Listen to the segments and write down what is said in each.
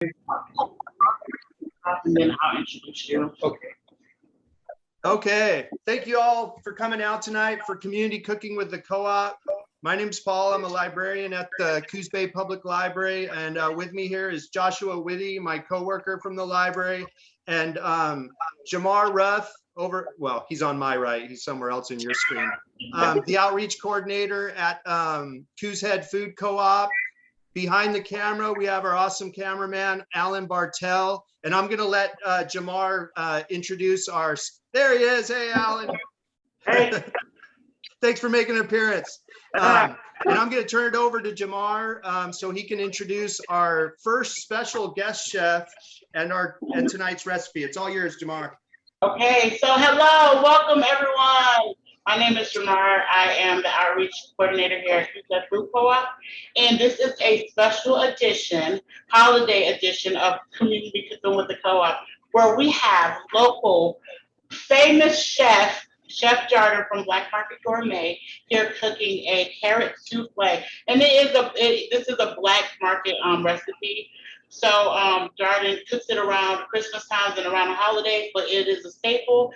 And then I'll introduce you. Okay. Okay, thank you all for coming out tonight for Community Cooking with the Co-op. My name's Paul. I'm a librarian at the Coos Bay Public Library, and with me here is Joshua Whitty, my coworker from the library, and Jamar Ruff well, he's on my right. He's somewhere else in your screen. The outreach coordinator at Coos Head Food Co-op. Behind the camera, we have our awesome cameraman, Alan Bartell, and I'm gonna let Jamar introduce our, there he is, hey, Alan. Hey. Thanks for making an appearance. And I'm gonna turn it over to Jamar so he can introduce our first special guest chef and tonight's recipe. It's all yours, Jamar. Okay, so hello, welcome everyone. My name is Jamar. I am the outreach coordinator here at Coos Head Food Co-op, and this is a special edition, holiday edition of Community Cooking with the Co-op, where we have local famous chef Jardin from Black Market Gourmet here cooking a carrot souffle, and this is a Black Market recipe. So Jardin cooks it around Christmas times and around the holidays, but it is a staple.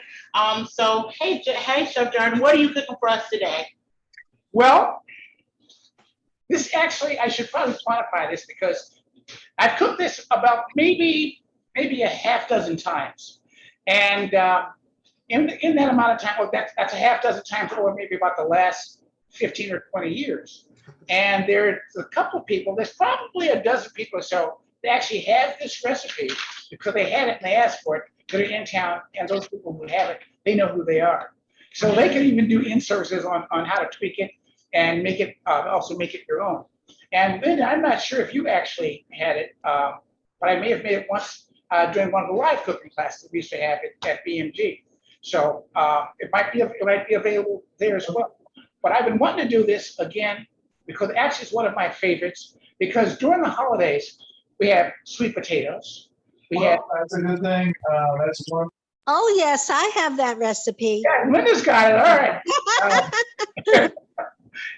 So hey, Chef Jardin, what are you cooking for us today? Well, this actually, I should probably quantify this because I've cooked this about maybe a half dozen times. And in that amount of time, well, that's a half dozen times for maybe about the last 15 or 20 years. And there's a couple of people, there's probably a dozen people or so that actually have this recipe because they had it and they asked for it. They're in town, and those people who have it, they know who they are. So they can even do in-services on how to tweak it and make it, also make it your own. And Linda, I'm not sure if you actually had it, but I may have made it once during one of the live cooking classes we used to have at BMG. So it might be available there as well. But I've been wanting to do this again because actually it's one of my favorites, because during the holidays, we have sweet potatoes. That's a good thing. That's one. Oh, yes, I have that recipe. Yeah, Linda's got it. All right.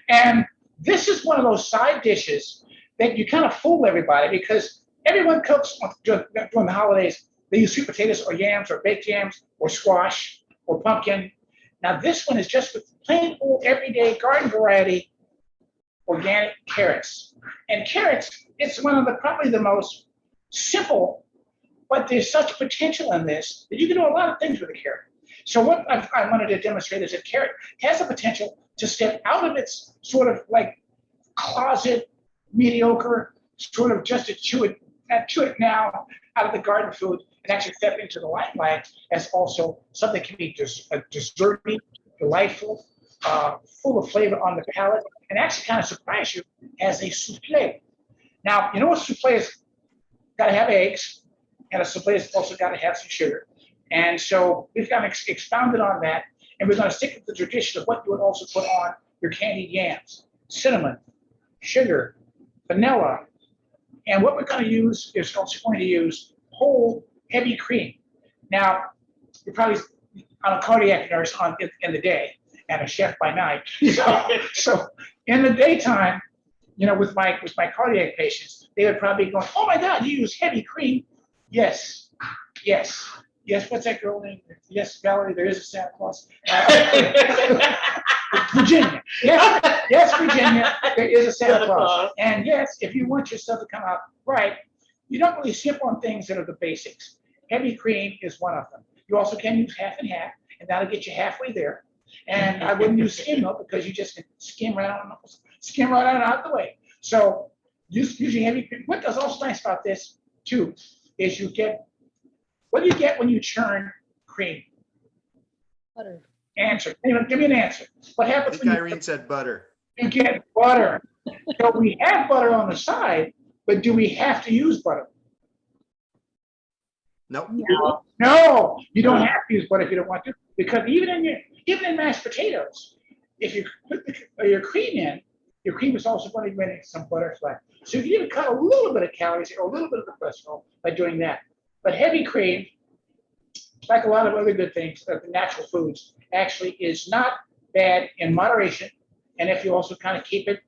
And this is one of those side dishes that you kind of fool everybody because everyone cooks during the holidays. They use sweet potatoes or yams or baked yams or squash or pumpkin. Now, this one is just with plain old everyday garden variety organic carrots. And carrots, it's one of probably the most simple, but there's such potential in this that you can do a lot of things with a carrot. So what I wanted to demonstrate is that carrot has the potential to step out of its sort of like closet, mediocre, sort of just to chew it now out of the garden food and actually step into the limelight as also something that can be desserty, delightful, full of flavor on the palate, and actually kind of surprise you as a souffle. Now, you know what souffle is? Got to have eggs, and a souffle has also got to have some sugar. And so we've got to expounded on that, and we're going to stick with the tradition of what you would also put on your candied yams: cinnamon, sugar, vanilla, and what we're going to use is also going to use whole heavy cream. Now, you're probably I'm a cardiac nurse in the day and a chef by night. So in the daytime, you know, with my cardiac patients, they would probably be going, "Oh my God, you use heavy cream?" Yes. What's that girl name? Yes, Valerie. There is a Santa Claus. Virginia. Yes, Virginia. There is a Santa Claus. And yes, if you want your stuff to come out right, you don't really skip on things that are the basics. Heavy cream is one of them. You also can use half and half, and that'll get you halfway there. And I wouldn't use skim milk because you just can skim right on and out the way. So using heavy cream. What is also nice about this too is what do you get when you churn cream? Butter. Answer. Anyone, give me an answer. What happens when Irene said butter. you get butter? So we have butter on the side, but do we have to use butter? Nope. No, you don't have to use butter if you don't want to, because even in mashed potatoes, if you put your cream in, your cream is also going to be getting some butter fat. So you can cut a little bit of calories or a little bit of the cholesterol by doing that. But heavy cream, like a lot of other good things, the natural foods, actually is not bad in moderation. And if you also kind of keep it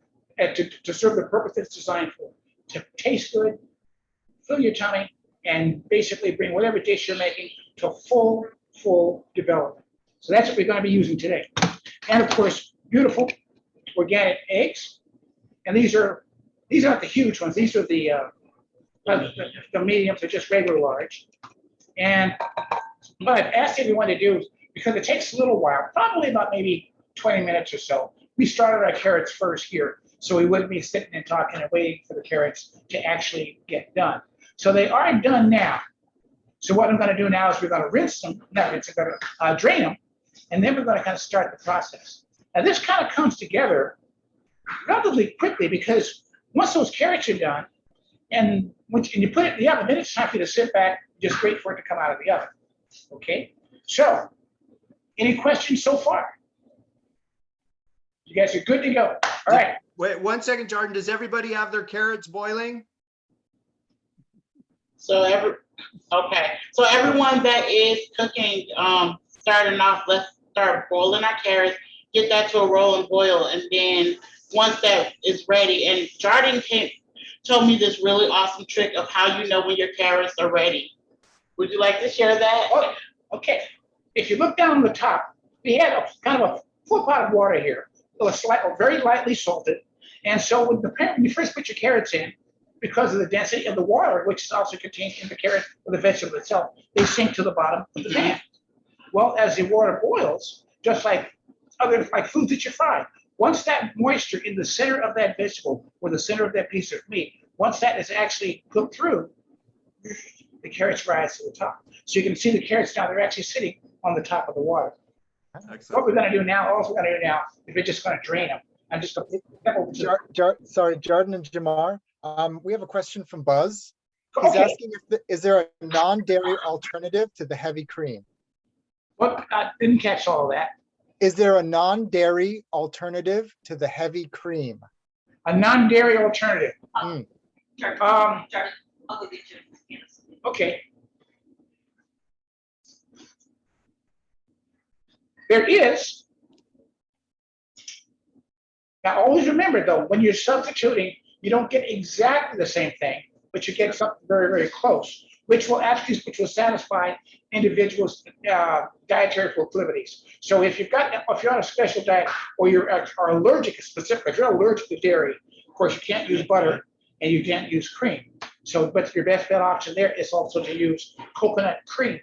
to serve the purpose it's designed for, to taste good, fill your tummy, and basically bring whatever dish you're making to full development. So that's what we're going to be using today. And of course, beautiful organic eggs. And these aren't the huge ones. These are the mediums, are just regular large. And what I've asked everyone to do, because it takes a little while, probably about maybe 20 minutes or so. We started our carrots first here, so we wouldn't be sitting and talking and waiting for the carrots to actually get done. So they are done now. So what I'm going to do now is we're going to rinse them, drain them, and then we're going to kind of start the process. Now this kind of comes together relatively quickly because once those carrots are done, and when you put it in the oven, then it's time for you to sit back, just wait for it to come out of the oven. Okay? So, any questions so far? You guys are good to go. All right. Wait 1 second, Jardin. Does everybody have their carrots boiling? So everyone that is cooking, starting off, let's start boiling our carrots, get that to a rolling boil, and then once that is ready, and Jardin told me this really awesome trick of how you know when your carrots are ready. Would you like to share that? Oh, okay. If you look down the top, we had a kind of a full pot of water here. It was very lightly salted. And so when you first put your carrots in, because of the density of the water, which is also contained in the carrot or the vegetable itself, they sink to the bottom of the pan. Well, as the water boils, just like foods that you fry, once that moisture in the center of that vegetable or the center of that piece of meat, once that is actually cooked through, the carrots rise to the top. So you can see the carrots now, they're actually sitting on the top of the water. Excellent. What we're going to do now, is we're just going to drain them. I'm just going to Sorry, Jardin and Jamar. We have a question from Buzz. He's asking is there a non-dairy alternative to the heavy cream? What? I didn't catch all of that. Is there a non-dairy alternative to the heavy cream? A non-dairy alternative. Okay. There is. Now, always remember, though, when you're substituting, you don't get exactly the same thing, but you get something very close, which will satisfy individuals' dietary proclivities. So if you're on a special diet or you are allergic, specifically, if you're allergic to dairy, of course, you can't use butter and you can't use cream. So, but your best bet option there is also to use coconut cream,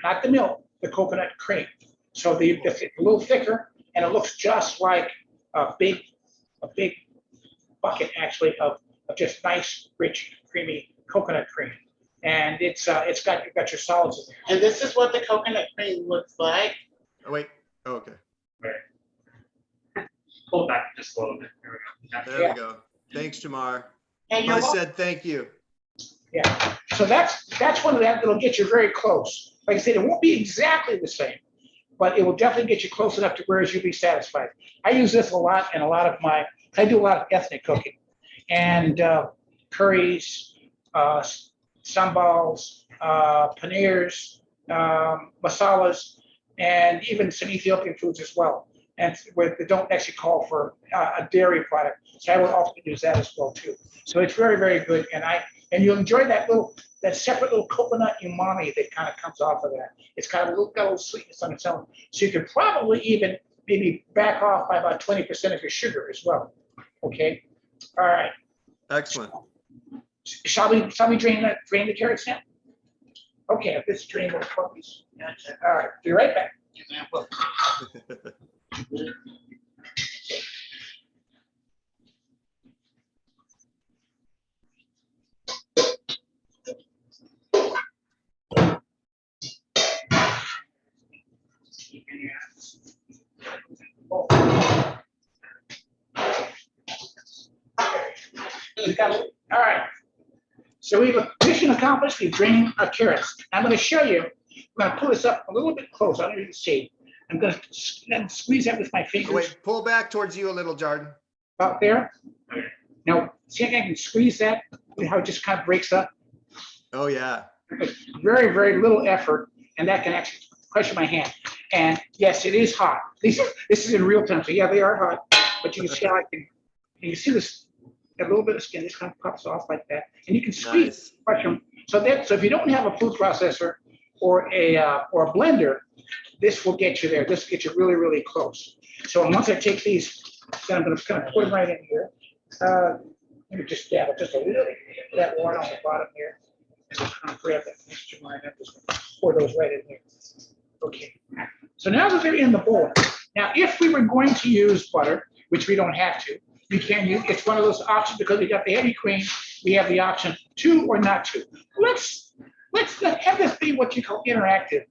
not the milk, the coconut cream. So it's a little thicker, and it looks just like a big bucket, actually, of just nice, rich, creamy coconut cream. And you've got your solids in there. And this is what the coconut cream looks like. Oh, wait. Oh, okay. Pull it back just a little bit. There we go. Thanks, Jamar. And you're I welcome. said thank you. Yeah. So that's one of them that'll get you very close. Like I said, it won't be exactly the same, but it will definitely get you close enough to where you'll be satisfied. I use this a lot in I do a lot of ethnic cooking, and curries, sambals, paneers, masalas, and even some Ethiopian foods as well. And where they don't actually call for a dairy product, so I will also use that as well too. So it's very good, and you'll enjoy that separate little coconut umami that kind of comes off of that. It's kind of got a little sweetness on its own. So you could probably even maybe back off by about 20% of your sugar as well. Okay. All right. Excellent. Shall we drain the carrots now? Okay, let's drain those puppies. All right, be right back. All right. So we've mission accomplished. We've drained our carrots. I'm going to show you. I'm going to pull this up a little bit closer. I don't know if you can see. I'm going to squeeze that with my fingers. Wait, pull back towards you a little, Jardin. About there. Now, see if I can squeeze that. How it just kind of breaks up. Oh yeah. Very little effort, and that can actually pressure my hand. And yes, it is hot. This is in real time. So yeah, they are hot. But you can see how you see this a little bit of skin just kind of pops off like that, and you can squeeze, Nice. crush them. So if you don't have a food processor or a blender, this will get you there. This will get you really, really close. So once I take these, then I'm going to kind of put them right in here. Let me just dab it just a little bit of that water on the bottom here. And just kind of grab that mixture line. I'm just going to pour those right in here. Okay. So now that they're in the bowl. Now, if we were going to use butter, which we don't have to, you can use, it's one of those options because we got the heavy cream, we have the option to or not to. Let's have this be what you call interactive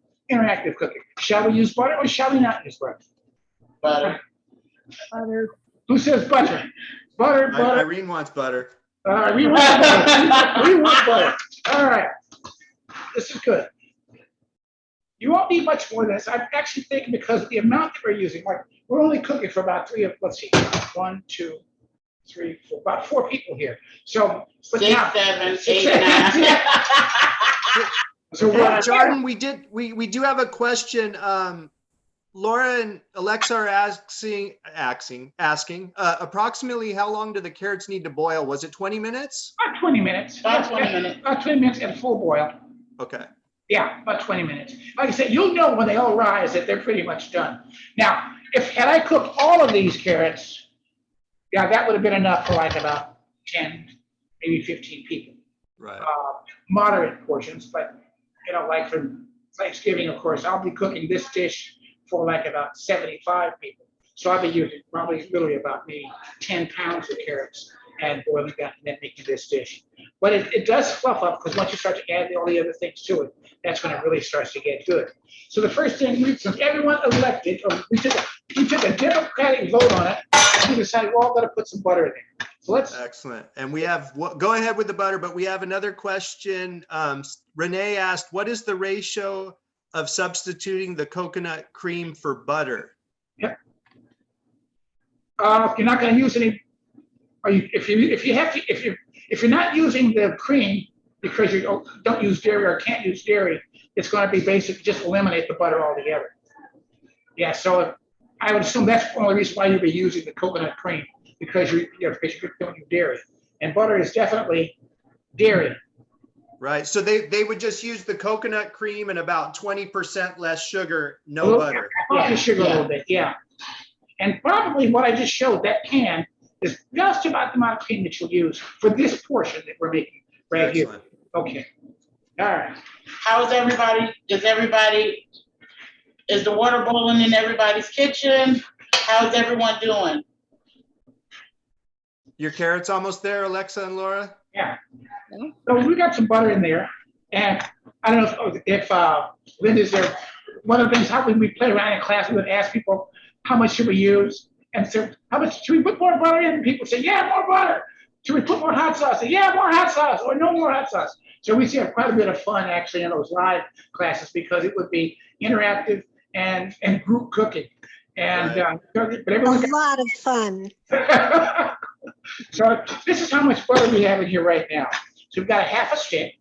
cooking. Shall we use butter or shall we not use butter? Butter. Butter. Who says butter? Butter. Irene wants butter. We want butter. We want butter. All right. This is good. You won't need much more than this. I'm actually thinking because of the amount that we're using, like we're only cooking for about let's see, 1, 2, 3, 4, about 4 people here. So 6, 7, 8, 9. So Hey, Jardin, we do have a question. Laura and Alexa are asking approximately how long do the carrots need to boil? Was it 20 minutes? about 20 minutes. About 20 minutes. About 20 minutes at full boil. Okay. Yeah, about 20 minutes. Like I said, you'll know when they all rise that they're pretty much done. Now, had I cooked all of these carrots, yeah, that would have been enough for like about 10, maybe 15 people. Right. Moderate portions, but like for Thanksgiving, of course, I'll be cooking this dish for like about 75 people. So I'll be using probably literally about maybe 10 pounds of carrots and boiling that and then making this dish. But it does fluff up because once you start to add all the other things to it, that's when it really starts to get good. So the first thing, since everyone elected, or we took a democratic vote on it, we decided we're all going to put some butter in there. So let's. Excellent. And we have, go ahead with the butter, but we have another question. Renee asked, what is the ratio of substituting the coconut cream for butter? Yep. If you're not going to use any, or if you're not using the cream because you don't use dairy or can't use dairy, it's going to be basically just eliminate the butter altogether. Yeah, so I would assume that's the only reason why you'd be using the coconut cream because you don't use dairy, and butter is definitely dairy. Right. So they would just use the coconut cream and about 20% less sugar, no butter. Yeah, sugar a little bit, yeah. And probably what I just showed, that can, is just about the amount of cream that you'll use for this portion that we're making right Excellent. here. Okay. All right. How's everybody? Is the water boiling in everybody's kitchen? How's everyone doing? Your carrots almost there, Alexa and Laura? Yeah. So we got some butter in there, and I don't know if Linda's there. One of the things how we play around in class, we would ask people how much should we use, and so how much should we put more butter in? And people say, yeah, more butter. Should we put more hot sauce? Say, yeah, more hot sauce, or no more hot sauce. So we see quite a bit of fun actually in those live classes because it would be interactive and group cooking, and Right. but everyone A lot of fun. So this is how much butter we have in here right now. So we've got a half a stick,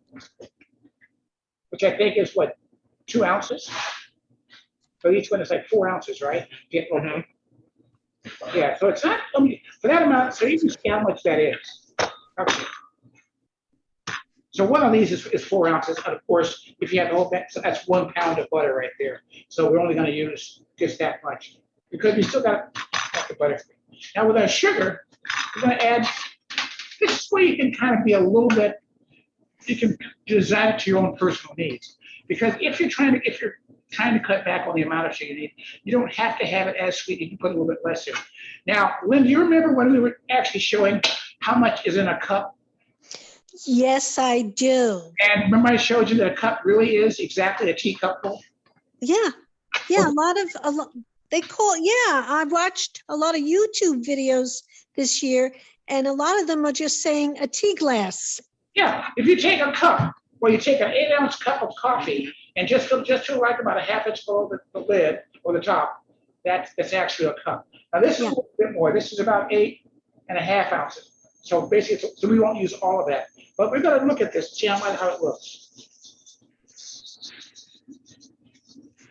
which I think is what, 2 ounces? So each one is like 4 ounces, right? Yeah, okay. Yeah, so it's not, for that amount, so you can see how much that is. Okay. So one of these is 4 ounces, and of course, if you have the whole bag, so that's 1 pound of butter right there. So we're only gonna use just that much, because we still got the butter. Now with our sugar, we're gonna add, this is where you can kind of be a little bit, you can design it to your own personal needs. Because if you're trying to cut back on the amount of sugar you need, you don't have to have it as sweet, you can put a little bit less in. Now, Lynn, do you remember when we were actually showing how much is in a cup? Yes, I do. And remember I showed you that a cup really is exactly a teacupful? Yeah. Yeah, I watched a lot of YouTube videos this year, and a lot of them are just saying a tea glass. Yeah, if you take a cup, or you take an 8-ounce cup of coffee, and just to like about a half inch below the lid or the top, that's actually a cup. Now this is a little bit more. This is about 8.5 ounces. So basically, so we won't use all of that. But we're going to look at this, see how it looks.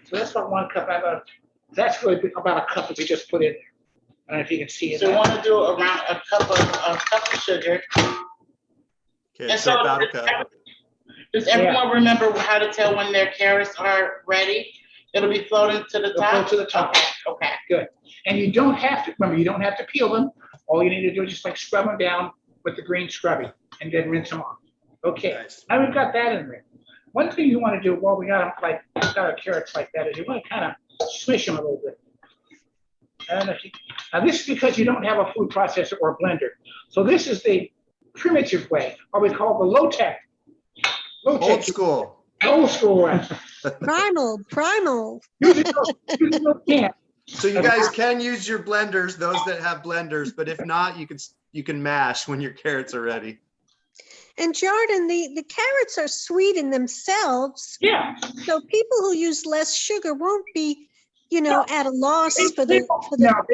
So that's about 1 cup. That's really about a cup that we just put in there. I don't know if you can see it. So you want to do around a cup of sugar. Okay, And so so about a cup. does everyone remember how to tell when their carrots are ready? It'll be floating to the It'll top? float to the top. Okay. Good. And you don't have to, remember, you don't have to peel them. All you need to do is just like scrub them down with the green scrubby and then rinse them off. Okay, Nice. now we've got that in there. One thing you want to do while we got them got our carrots like that is you want to kind of swish them a little bit. I don't know if you, now this is because you don't have a food processor or a blender. So this is the primitive way, what we call the low-tech. Old school. Old school one. Primal. Using those cans. So you guys can use your blenders, those that have blenders, but if not, you can mash when your carrots are ready. And Jardin, the carrots are sweet in themselves. Yeah. So people who use less sugar won't be, at a loss for They the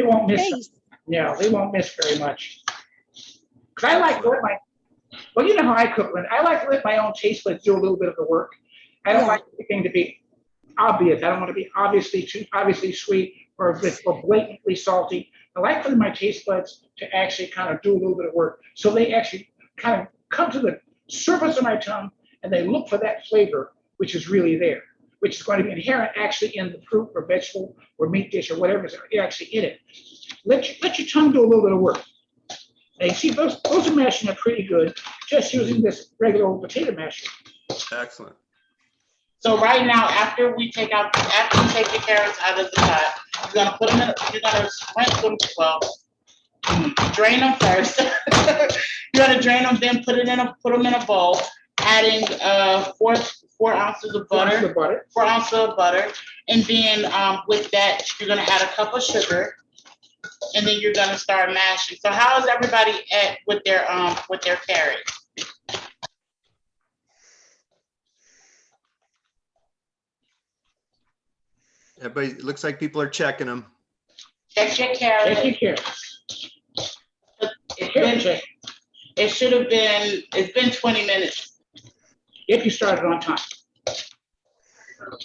won't miss. taste. Yeah, they won't miss very much. Cause I like to let well, you know how I cook. I like to let my own taste buds do a little bit of the work. I don't like anything to be obvious. I don't want to be obviously sweet or blatantly salty. I like for my taste buds to actually kind of do a little bit of work. So they actually kind of come to the surface of my tongue and they look for that flavor, which is really there, which is going to be inherent actually in the fruit or vegetable or meat dish or whatever is actually in it. Let your tongue do a little bit of work. And you see, those are mashing up pretty good, just using this regular old potato masher. Excellent. So right now, after you take the carrots out of the pot, you're gonna put them in. You're gonna rinse them. Well, drain them first. You're gonna drain them, then put them in a bowl, adding 4 ounces of butter, 4 ounces of butter, and then with that, you're gonna add a cup of sugar, and then you're gonna start mashing. So how is everybody at with their carrots? Everybody, it looks like people are checking them. Check your carrots. Check your carrots. It should have been. It's been 20 minutes. If you started on time.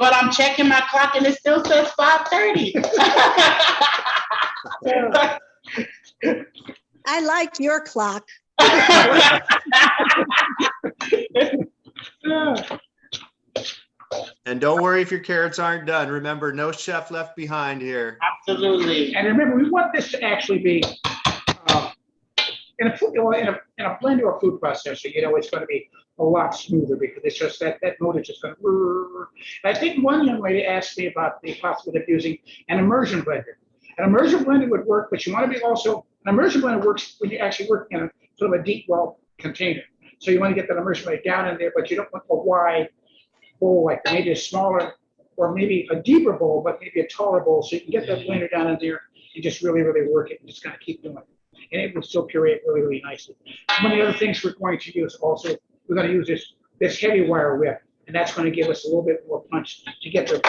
But I'm checking my clock and it still says 5:30. I like your clock. And don't worry if your carrots aren't done. Remember, no chef left behind here. Absolutely. And remember, we want this to actually be in a blender or food processor. It's going to be a lot smoother because it's just that motor is just going to. And I think one young lady asked me about the possibility of using an immersion blender. An immersion blender would work, but you want to be also an immersion blender works when you actually work in a sort of a deep well container. So you want to get that immersion blender down in there, but you don't want a wide bowl, like maybe a smaller or maybe a deeper bowl, but maybe a taller bowl, so you can get that blender down in there and just really, really work it and just kind of keep doing it. And it will still puree it really, really nicely. One of the other things we're going to use also, we're going to use this heavy wire whip, and that's going to give us a little bit more punch to get the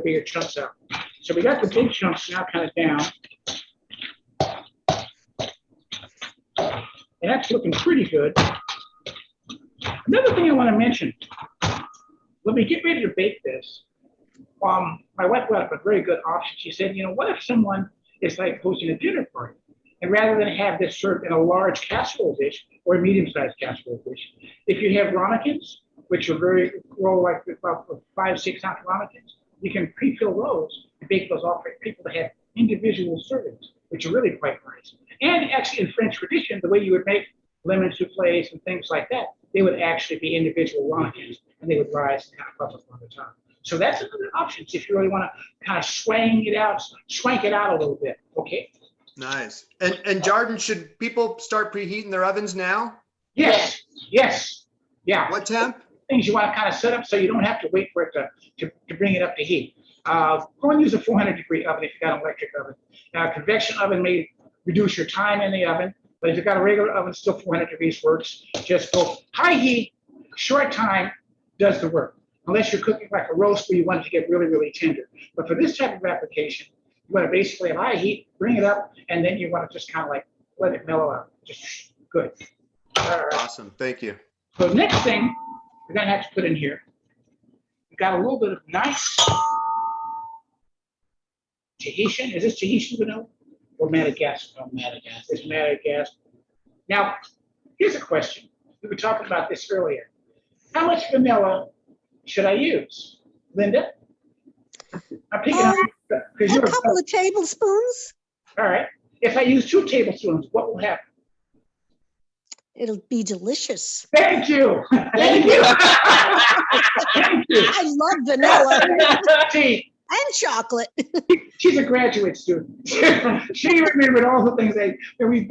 bigger chunks out. So we got the big chunks now kind of down. And that's looking pretty good. Another thing I want to mention, when we get ready to bake this, my wife brought up a very good option. She said, what if someone is like hosting a dinner party, and rather than have this served in a large casserole dish or a medium-sized casserole dish, if you have ramekins, which are roll like about 5-6 ounce ramekins, you can pre-fill those and bake those off for people to have individual servings, which are really quite nice. And actually, in French tradition, the way you would make lemon soufflés and things like that, they would actually be individual ramekins, and they would rise and kind of puff up on the top. So that's another option if you really want to kind of swank it out a little bit. Okay. Nice. And Jardin, should people start preheating their ovens now? Yes. Yeah. What temp? Things you want to kind of set up so you don't have to wait for it to bring it up to heat. Go and use a 400-degree oven if you got an electric oven. Convection oven may reduce your time in the oven, but if you've got a regular oven, still 400 degrees works. Just go high heat, short time does the work. Unless you're cooking like a roast where you want it to get really, really tender. But for this type of application, you want to basically have high heat, bring it up, and then you want to just kind of like let it mellow out. Just good. All right. Awesome. Thank you. So the next thing we're going to have to put in here, we've got a little bit of nice Tahitian. Is this Tahitian vanilla? or Madagascar. from Madagascar. It's Madagascar. Now, here's a question. We were talking about this earlier. How much vanilla should I use? Linda? I'm picking up because A you're couple of tablespoons, all right. If I use 2 tablespoons, what will happen? it'll be delicious. Thank you. Thank you. Thank you. I love vanilla See, and chocolate. she's a graduate student. She remembered all the things that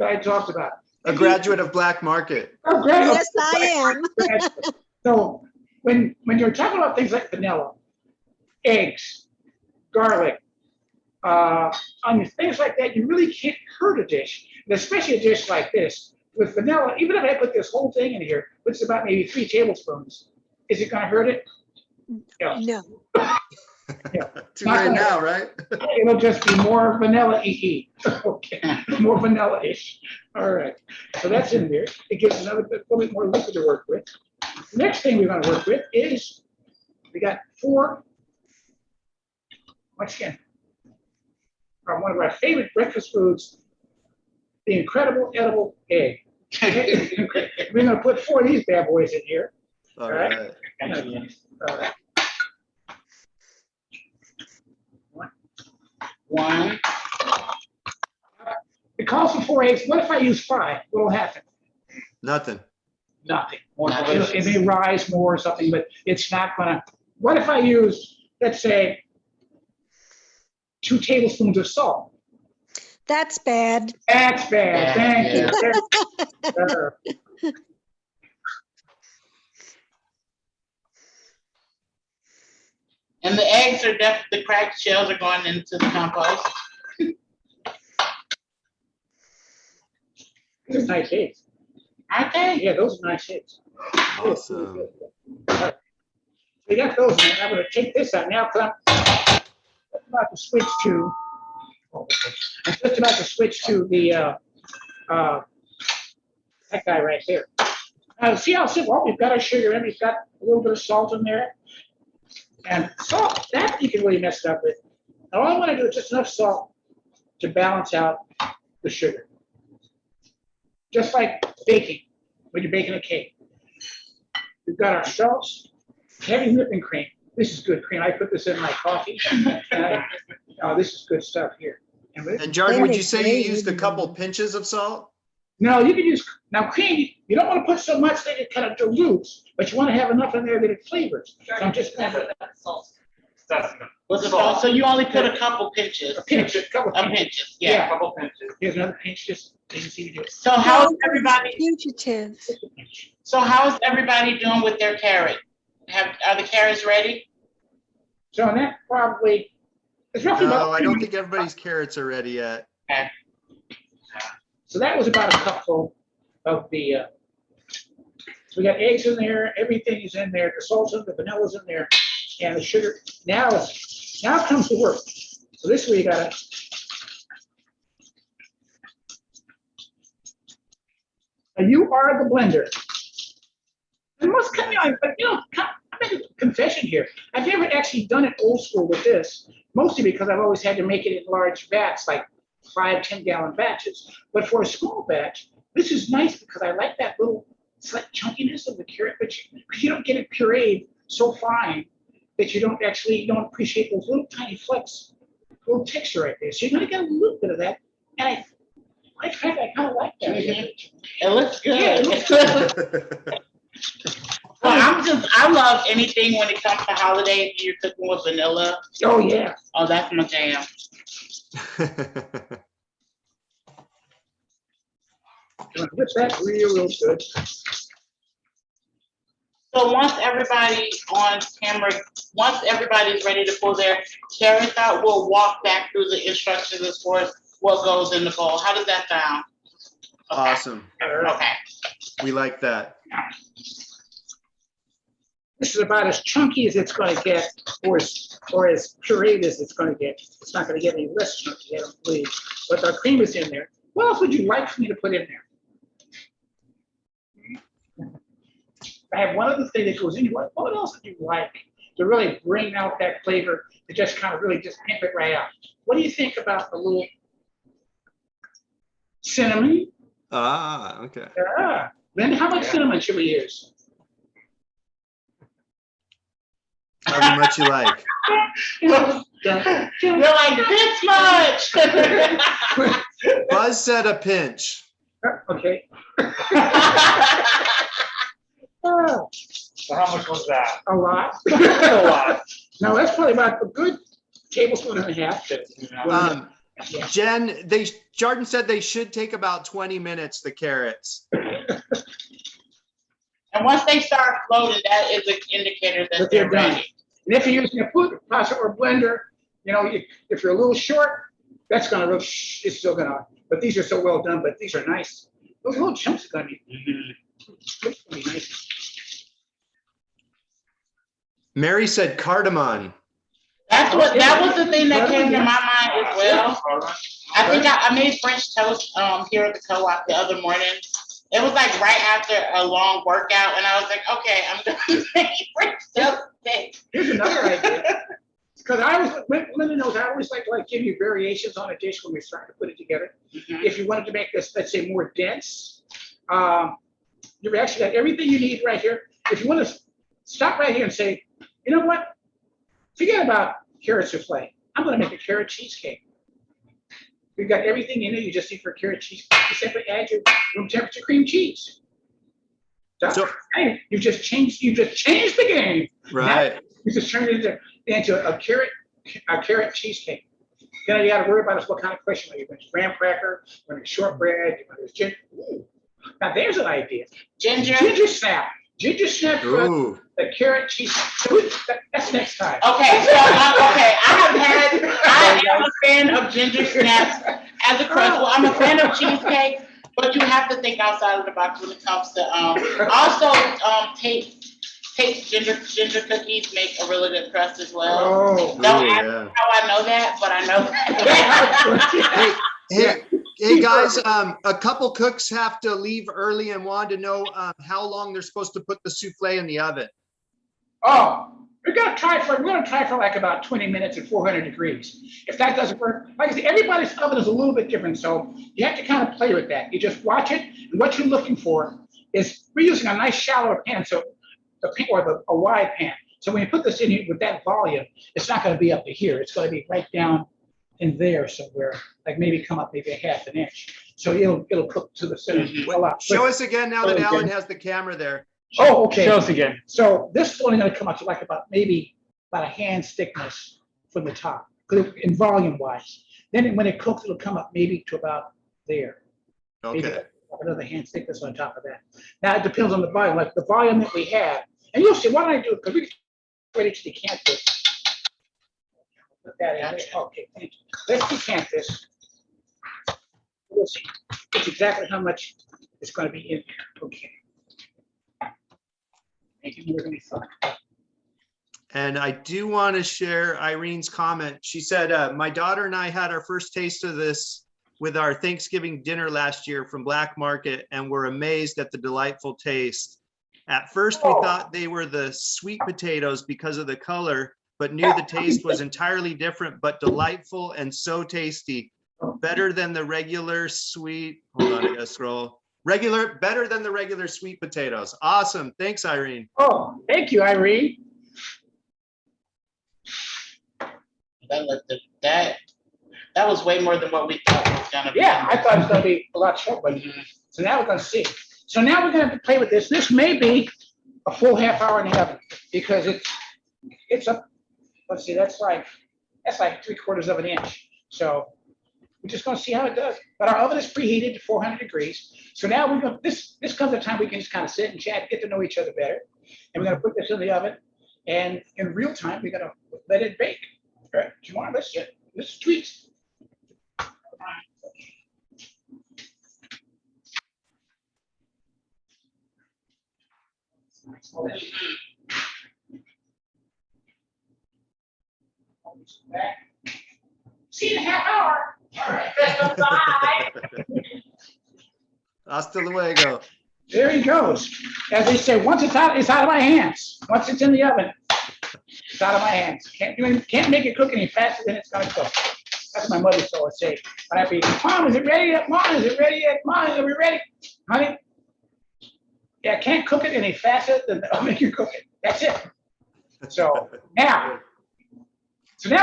I talked about. A graduate of Black Market. Oh, great. Yes, I am. So when you're talking about things like vanilla, eggs, garlic, onions, things like that, you really can't hurt a dish, and especially a dish like this with vanilla. Even if I put this whole thing in here, which is about maybe 3 tablespoons, is it going to hurt it? No. No. Too late now, right? It'll just be more vanilla-y. Okay, more vanilla-ish. All right, so that's in there. It gives another little bit more liquid to work with. The next thing we're going to work with is we got 4. Once again, one of our favorite breakfast foods, the incredible edible egg. We're going to put 4 of these bad boys in here. All right. All right. 1. It calls for 4 eggs. What if I use 5? What will happen? Nothing. Nothing. Not It may rise more or something, but it's not gonna. What if I use, let's say, 2 tablespoons of salt? That's bad. That's bad. Thank you. That's better. And the eggs are the cracked shells are going into the compost. Those are nice eggs. Aren't they? Yeah, those are nice eggs. Awesome. We got those, and I'm gonna take this out now because I'm about to switch to. I'm just about to switch to the that guy right there. See how simple? Oh, we've got our sugar in. We've got a little bit of salt in there, and salt that you can really mess it up with. And all I want to do is just enough salt to balance out the sugar, just like baking when you're baking a cake. We've got our salts. Heavy whipping cream. This is good cream. I put this in my coffee. Oh, this is good stuff here. And Jardin, would you say you used a couple pinches of salt? No, you can use, now cream, you don't want to put so much that it kind of dilutes, but you want to have enough in there that it flavors. So I'm just going to With the salt, so you only put a couple pinches. a pinch, a couple Of pinches. pinches, yeah. Couple pinches. Here's another pinch, just so you can see me do it. So how's everybody? Fugitive. Just a pinch. So how's everybody doing with their carrot? Are the carrots ready? So on that probably, it's roughly about. No, I don't think everybody's carrots are ready yet. Okay. So that was about a cupful of the, so we got eggs in there, everything is in there, the salt's in, the vanilla's in there, and the sugar. Now comes the work. So this way you gotta. And you are the blender. I must come on, but I make a confession here. I've never actually done it old school with this, mostly because I've always had to make it in large vats, like 5-10 gallon batches. But for a small batch, this is nice because I like that little slight chunkiness of the carrot, but you don't get it pureed so fine that you don't appreciate those little tiny flecks, little texture right there. So you're gonna get a little bit of that, and I kind of like that. It looks good. Yeah, it looks good. Well, I love anything when it comes to holidays and you're cooking with vanilla. Oh yeah. Oh, that's my jam. Whip that real good. So once everybody's ready to pull their carrots out, we'll walk back through the instructions as far as what goes in the bowl. How does that sound? Okay. Awesome. Okay. We like that. This is about as chunky as it's going to get, or as pureed as it's going to get. It's not going to get any less chunky, I don't believe. But the cream is in there. What else would you like for me to put in there? I have one other thing that goes in here. What else would you like to really bring out that flavor, to just kind of really just pimp it right out? What do you think about a little cinnamon. Ah, okay. Yeah. Then how much cinnamon should we use? However much you like. You're like this much. Buzz said a pinch. Okay. So how much was that? A lot. A lot. No, that's probably about a good tablespoon and a half. Yeah. Jen, Jardin said they should take about 20 minutes, the carrots. And once they start floating, that is an indicator that But they're they're done. ready. And if you're using a food processor or blender, you know, if you're a little short, that's gonna really, it's still gonna, but these are so well done, but these are nice. Those little chunks are gonna be, nice. Mary said cardamom. That was the thing that came to my mind as well. I think I made French toast here at the co-op the other morning. It was like right after a long workout, and I was like, okay, I'm gonna make French toast today. Here's another idea. Because Linda knows I always like to give you variations on a dish when we're starting to put it together. Mhm. If you wanted to make this, let's say, more dense, you've actually got everything you need right here. If you want to stop right here and say, you know what? Forget about carrot souffle. I'm going to make a carrot cheesecake. We've got everything in it. You just need for carrot cheesecake. You simply add your room temperature cream cheese. So- Hey, you just changed the game. Right. You just turned it into a carrot cheesecake. Then you got to worry about is what kind of question are you going to graham cracker, whether it's shortbread, whether it's ginger. Ooh. Now there's an idea. Ginger. Ginger snap. Ginger snap for Ooh. the carrot cheese. So that's next time. Okay, so I am a fan of ginger snaps as a crust. Well, I'm a fan of cheesecake, but you have to think outside of the box when it comes to also take ginger cookies make a really good crust as well. Oh. Don't Ooh, ask yeah. me how I know that, but I know that. Hey guys, a couple cooks have to leave early and want to know how long they're supposed to put the souffle in the oven. Oh, we're gonna try for like about 20 minutes at 400 degrees. If that doesn't work, like I said, everybody's oven is a little bit different, so you have to kind of play with that. You just watch it, and what you're looking for is we're using a nice shallow pan, so a wide pan. So when you put this in here with that volume, it's not going to be up to here. It's going to be right down in there somewhere, like maybe come up maybe a half an inch. So it'll cook to the center a lot. Show us again now that Okay. Alan has the camera there. Oh, okay. Show us again. So this is only going to come up to like about a hand's thickness from the top, in volume wise. Then when it cooks, it'll come up maybe to about there. Maybe Okay. another hand's thickness on top of that. Now it depends on the volume, like the volume that we have. And you'll see, why don't I do it? Because we can ready to decant this. Put that in there. Okay, thank you. Let's decant this. We'll see. It's exactly how much is going to be in there. Okay. Thank you. We're going to be fine. And I do want to share Irene's comment. She said, my daughter and I had our first taste of this with our Thanksgiving dinner last year from Black Market and were amazed at the delightful taste. At first, we thought they were the sweet potatoes because of the color, but knew the taste was entirely different, but delightful and so tasty. Better than the regular sweet, hold on, I gotta scroll. Better than the regular sweet potatoes. Awesome. Thanks, Irene. Oh, thank you, Irene. That was way more than what we thought it was gonna be. Yeah, I thought it was going to be a lot short, but so now we're going to see. So now we're going to play with this. This may be a full half hour in the oven because it's up. Let's see, that's like 3/4 of an inch. So we're just going to see how it does. But our oven is preheated to 400 degrees. So now we're going to, this comes a time we can just kind of sit and chat, get to know each other better. And we're going to put this in the oven. And in real time, we're going to let it bake. All right, Jamar, let's tweak. See you in a half hour. All right. Bye. Hasta luego. There he goes. As they say, once it's out of my hands. Once it's in the oven, it's out of my hands. Can't make it cook any faster than it's gonna cook. That's what my mother used to always say. When I'd be, Mom, is it ready yet? Mom, is it ready yet? Mom, are we ready? Honey, yeah, I can't cook it any faster than I'll make you cook it. That's it. So now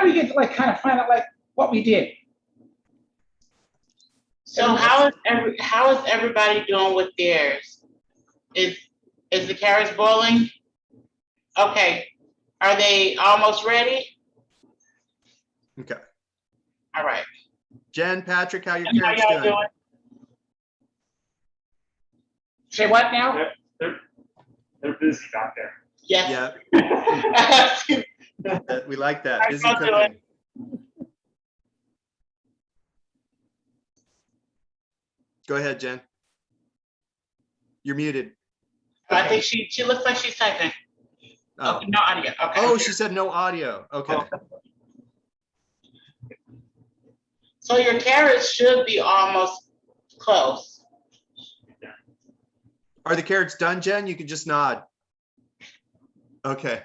we get to like kind of find out like what we did. So how is everybody doing with theirs? Is the carrots boiling? Okay. Are they almost ready? Okay. All right. Jen, Patrick, how your And how carrots y'all doing? doing? Say what now? They're busy out there. Yes. Yeah, we like that. How Busy y'all doing? cooking. Go ahead, Jen. You're muted. I think she looks like she's typing. Oh, No audio. Okay. oh, she said no audio. Okay. So your carrots should be almost close. Are the carrots done, Jen? You can just nod. Okay.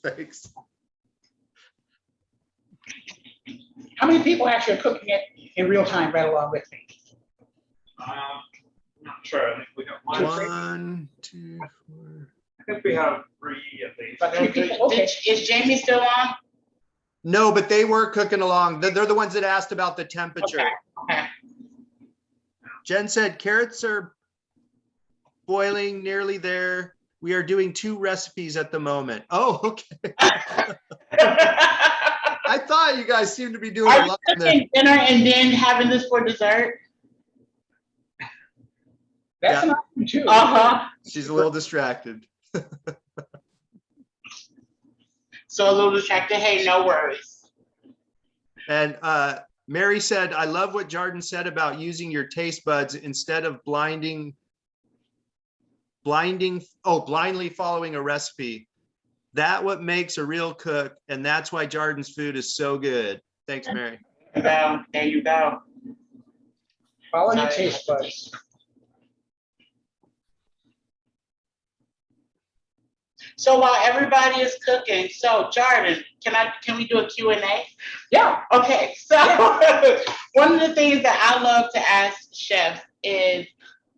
Thanks. How many people actually are cooking it in real time right along with me? I'm not sure. I think we have one. 1, 2, 4. I think we have 3 at least. About 3 people, okay. Is Jamie still on? No, but they were cooking along. They're the ones that asked about the temperature. Okay. Jen said carrots are boiling, nearly there. We are doing 2 recipes at the moment. Oh, okay. I thought you guys seemed to be doing Are a you lot there. cooking dinner and then having this for dessert? That's Yeah. an option too. Uh-huh. She's a little distracted. So a little distracted. Hey, no worries. And Mary said, I love what Jardin said about using your taste buds instead of blindly following a recipe. That what makes a real cook, and that's why Jardin's food is so good. Thanks, Mary. There you go. Follow your taste buds. So while everybody is cooking, so Jardin, can we do a Q&A? Yeah. Okay, so one of the things that I love to ask chefs is,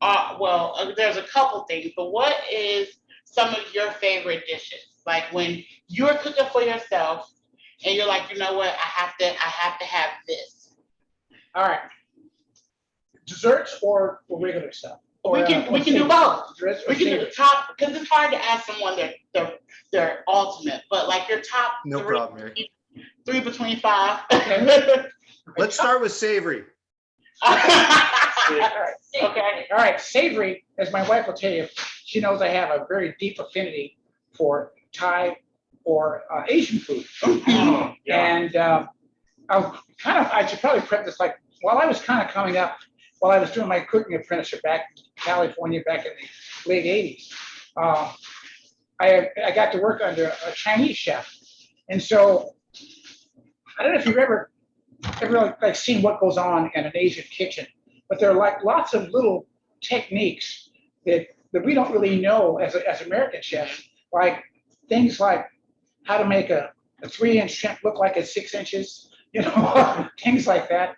there's a couple things, but what is some of your favorite dishes? Like when you're cooking for yourself and you're like, you know what, I have to have this. All right. Desserts or regular stuff? We can do both. Desserts or We can do the savory? top, because it's hard to ask someone their ultimate, but like your top No three, problem, Mary. 3 between 5. Let's start with savory. All right. Okay. All right, savory, as my wife will tell you, she knows I have a very deep affinity for Thai or Asian food. Oh, yeah. And I should probably prep this, like, while I was kind of coming up, while I was doing my cooking apprenticeship back in California, back in the late 80s, I got to work under a Chinese chef. And so, I don't know if you've ever like seen what goes on in an Asian kitchen, but there are like lots of little techniques that we don't really know as American chefs, like things like how to make a 3-inch shrimp look like it's 6 inches, things like that.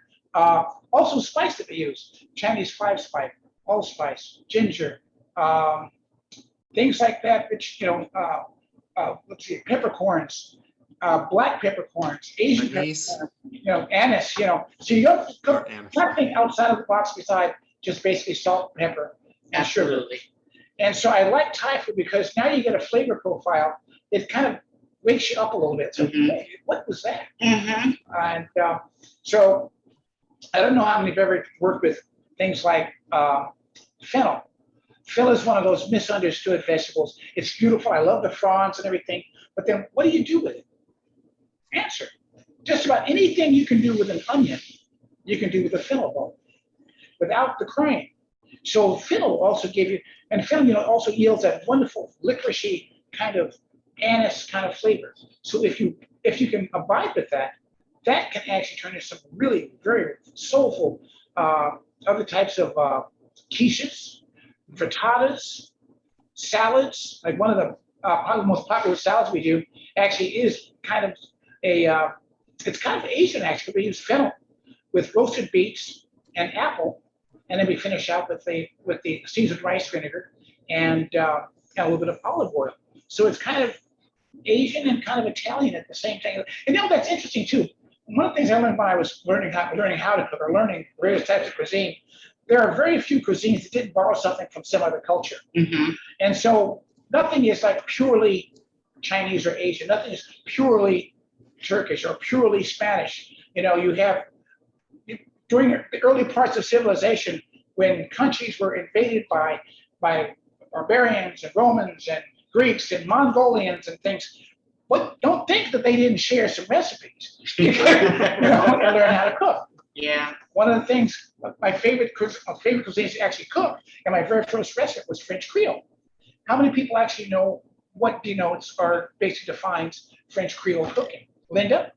Also spice that they use, Chinese 5-spice, allspice, ginger, things like that, which, let's see, peppercorns, black peppercorns, Asian Anise. peppercorns, anise, so you don't cook Anise. nothing outside of the box beside just basically salt, pepper, and sugar. Absolutely. And so I like Thai food because now you get a flavor profile that kind of wakes you up a little bit. So, hey, what was that? Mm-hmm. And so I don't know how many have ever worked with things like fennel. Fennel is one of those misunderstood vegetables. It's beautiful. I love the fronds and everything. But then what do you do with it? Answer. Just about anything you can do with an onion, you can do with a fennel bulb without the crying. So fennel also gave you, and fennel also yields that wonderful licoricey kind of anise kind of flavor. So if you can abide with that, that can actually turn into some really very soulful other types of quiches, frittatas, salads. Like one of the probably the most popular salads we do actually is kind of a it's kind of Asian actually. We use fennel with roasted beets and apple, and then we finish out with the seasoned rice vinegar and a little bit of olive oil. So it's kind of Asian and kind of Italian at the same time. And that's interesting too. One of the things I learned when I was learning how to cook or learning various types of cuisine, there are very few cuisines that didn't borrow something from some other culture. Mm-hmm. And so nothing is like purely Chinese or Asian. Nothing is purely Turkish or purely Spanish. You have, during the early parts of civilization, when countries were invaded by barbarians and Romans and Greeks and Mongolians and things, but don't think that they didn't share some recipes and learn how to cook. Yeah. One of the things, my favorite cuisines to actually cook, and my very first recipe was French Creole. How many people actually know what denotes or basically defines French Creole cooking? Linda?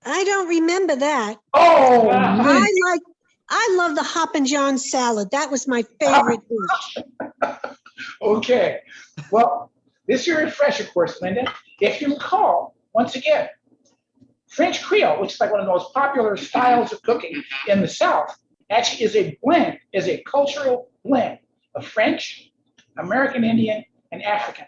I don't remember that. Oh, I love the Hoppin' John salad. That was my favorite dish. okay. Well, this is your refresher course, Linda. If you recall, once again, French Creole, which is like one of the most popular styles of cooking in the South, actually is a cultural blend of French, American Indian, and African.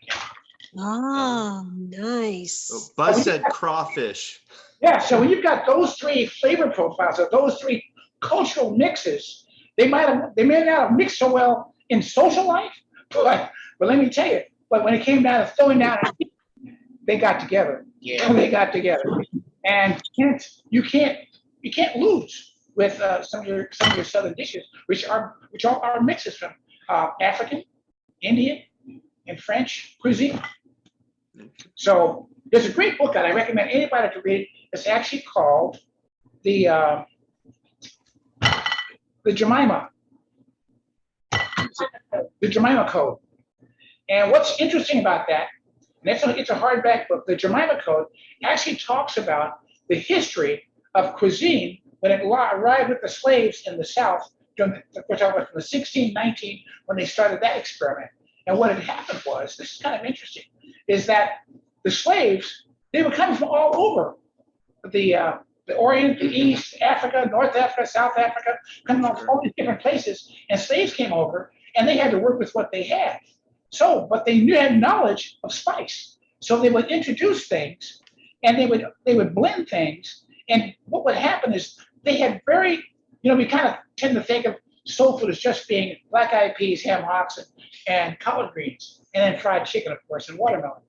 Oh, nice. Oh, Buzz said crawfish. Yeah, so when you've got those three flavor profiles or those three cultural mixes, they may not have mixed so well in social life, but let me tell you, but when it came down to throwing down, they got together. Yeah. They got together, and you can't lose with some of your southern dishes, which are mixes from African, Indian, and French cuisine. So there's a great book that I recommend anybody to read. It's actually called the Jemima Code. And what's interesting about that, and it's a hardback book, the Jemima Code actually talks about the history of cuisine when it arrived with the slaves in the South, we're talking about from the 1619 when they started that experiment. And what had happened was, this is kind of interesting, is that the slaves, they were coming from all over the Orient, the East, Africa, North Africa, South Africa, coming from all these different places. And slaves came over and they had to work with what they had. So, but they had knowledge of spice. So they would introduce things and they would blend things. And what would happen is they had very, we kind of tend to think of soul food as just being black-eyed peas, ham hocks, and collard greens, and then fried chicken, of course, and watermelon.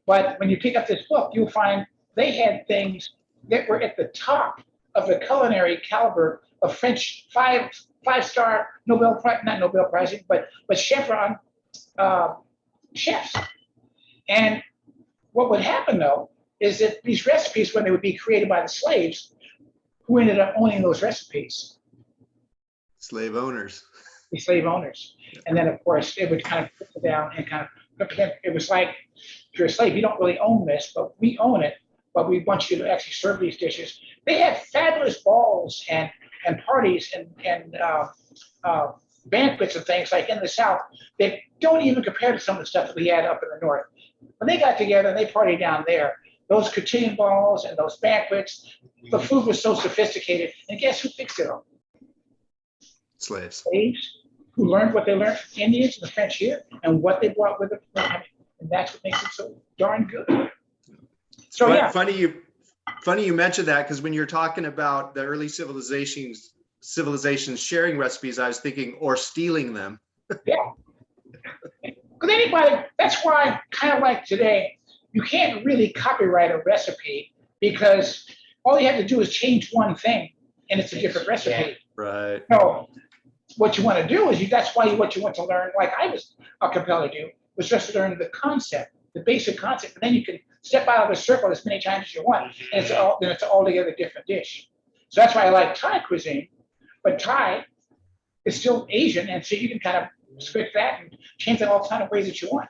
But when you pick up this book, you'll find they had things that were at the top of the culinary caliber of French five-star not Nobel Prize, but chevron chefs. And what would happen though is that these recipes, when they would be created by the slaves, who ended up owning those recipes? Slave owners. The slave owners. And then of course it would kind of put it down and kind of put it in. It was like, if you're a slave, you don't really own this, but we own it. But we want you to actually serve these dishes. They had fabulous balls and parties and banquets and things like in the South that don't even compare to some of the stuff that we had up in the North. When they got together and they partied down there, those cotillion balls and those banquets, the food was so sophisticated. And guess who fixed it all? Slaves. Slaves who learned what they learned from Indians and the French here and what they brought with them. And that's what makes it so darn good. So yeah. Funny you mentioned that, because when you're talking about the early civilizations sharing recipes, I was thinking, or stealing them. Yeah. Because anybody, that's why kind of like today, you can't really copyright a recipe because all you have to do is change one thing and it's a different recipe. Yeah. Right. So what you want to do is that's why what you want to learn, like I was compelled to do, was just to learn the concept, the basic concept, and then you can step out of the circle as many times as you want, and it's an altogether different dish. So that's why I like Thai cuisine, but Thai is still Asian, and so you can kind of switch that and change it all the kind of ways that you want.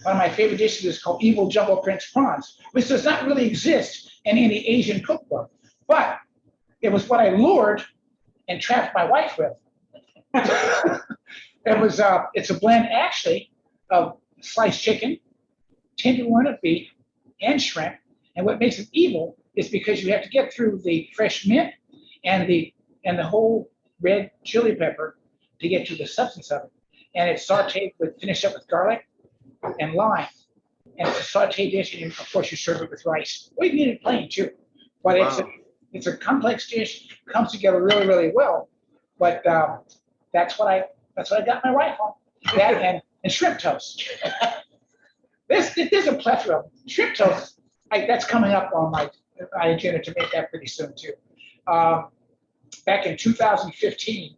One of my favorite dishes is called Evil Jungle Prince Prawns, which does not really exist in any Asian cookbook, but it was what I lured and trapped my wife with. It's a blend actually of sliced chicken, tenderloin of beef, and shrimp, And what makes it evil is because you have to get through the fresh mint and the whole red chili pepper to get to the substance of it. And it's sauteed finished up with garlic and lime. And it's a sauteed dish, and of course you serve it with rice. Well, you can eat it plain too, but it's a complex dish. Comes together really, really well. But that's what I got my wife on. That and shrimp toast. There's a plethora of shrimp toast. That's coming up on my agenda to make that pretty soon too. Back in 2015,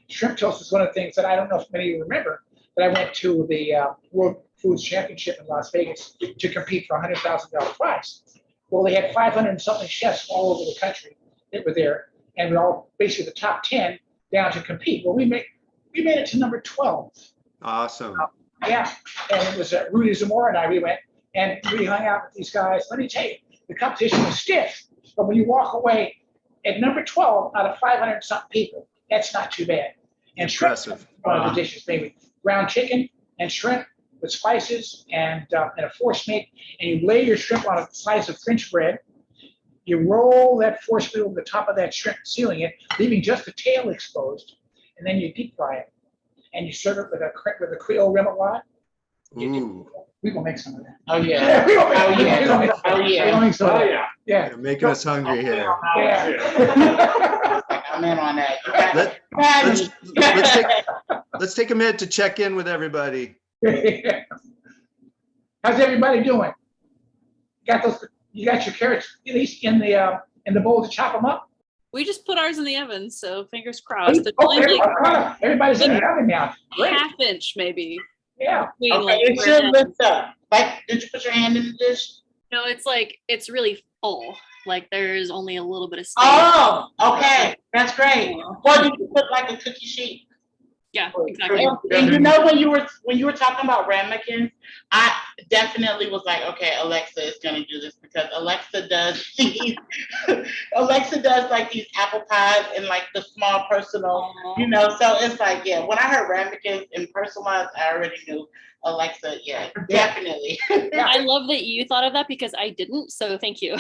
shrimp toast is one of the things that I don't know if many of you remember, but I went to the World Foods Championship in Las Vegas to compete for a $100,000 prize. Well, they had 500 and something chefs all over the country that were there, and we're all basically the top 10 down to compete. Well, we made it to number 12. Awesome. Yeah, and it was Rudy Zamora and I. We went and we hung out with these guys. Let me tell you, the competition was stiff, but when you walk away at number 12 out of 500 something people, that's not too bad. And shrimp, Impressive. one of the dishes, maybe ground chicken and shrimp with spices and a force meat, and you lay your shrimp on a slice of French bread. You roll that force meat over the top of that shrimp, sealing it, leaving just the tail exposed, and then you deep fry it. And you serve it with a Creole remoulade. Ooh. We will make some of that. Oh, yeah. Oh, yeah. Oh, yeah. Oh, yeah. Yeah. You're making us hungry here. Yeah. I'm in on that. Let's take a minute to check in with everybody. How's everybody doing? You got your carrots at least in the bowl to chop them up? We just put ours in the oven, so fingers crossed. It's Oh, only like everybody's in the oven now. Great. half inch maybe. Yeah. between, Okay, like, it where should it- lift up. Like, did you put your hand in the dish? No, it's really full. Like there's only a little bit of space. Oh, okay, that's great. Well, did you put like a cookie sheet? Yeah, exactly. And you know, when you were talking about ramekins, I definitely was like, okay, Alexa is gonna do this because Alexa does like these apple pies and like the small personal, so it's like, yeah, when I heard ramekins and personalized, I already knew Alexa, yeah, definitely. I love that you thought of that because I didn't, so thank you.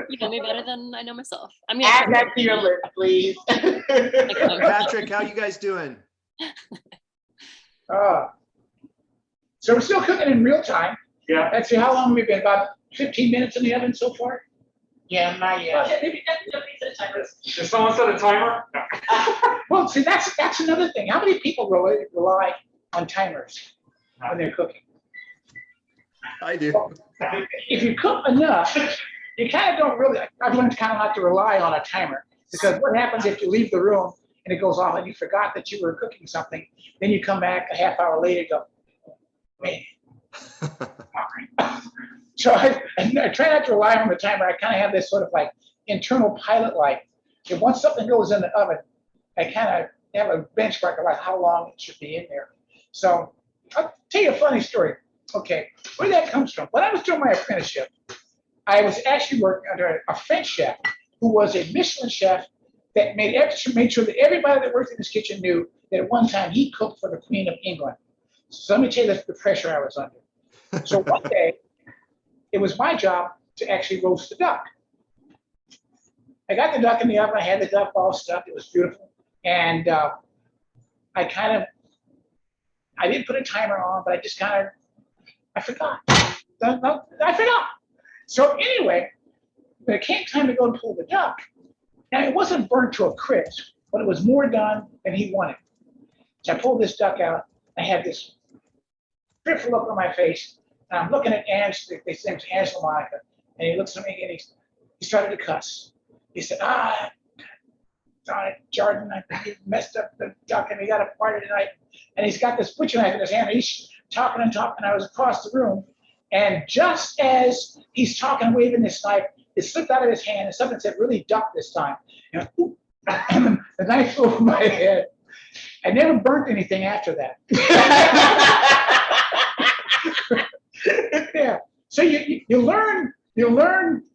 You know me better than I know myself. I mean, Add that to your list, please. Patrick, how you guys doing? So we're still cooking in real time. Yeah. Let's see, how long we've been, about 15 minutes in the oven so far? Yeah, not yet. Did someone set a timer? No. Well, see, that's another thing. How many people rely on timers when they're cooking? I do. If you cook enough, you kind of don't really, I've learned kind of not to rely on a timer, because what happens if you leave the room and it goes off and you forgot that you were cooking something, then you come back a half hour later and go, man. So I try not to rely on the timer. I kind of have this sort of like internal pilot light. If once something goes in the oven, I kind of have a benchmark of like how long it should be in there. So I'll tell you a funny story. Okay, where that comes from. When I was doing my apprenticeship, I was actually working under a French chef who was a Michelin chef that made sure that everybody that worked in his kitchen knew that at one time he cooked for the Queen of England. So let me tell you the pressure I was under. So one day, it was my job to actually roast the duck. I got the duck in the oven. I had the duck all stuffed. It was beautiful. And I didn't put a timer on, but I forgot. I forgot. So anyway, when it came time to go and pull the duck, now it wasn't burnt to a crisp, but it was more done than he wanted. So I pulled this duck out. I had this fearful look on my face. And I'm looking at Angela, his name's Angela Monica, and he looks at me and he started to cuss. He said, darn it, Jardin, I think you messed up the duck and we got a party tonight. And he's got this butcher knife in his hand. And he's talking and talking. I was across the room. And just as he's talking and waving this knife, it slipped out of his hand and something said, really duck this time. And the knife flew over my head. I never burnt anything after that. Yeah. So you learn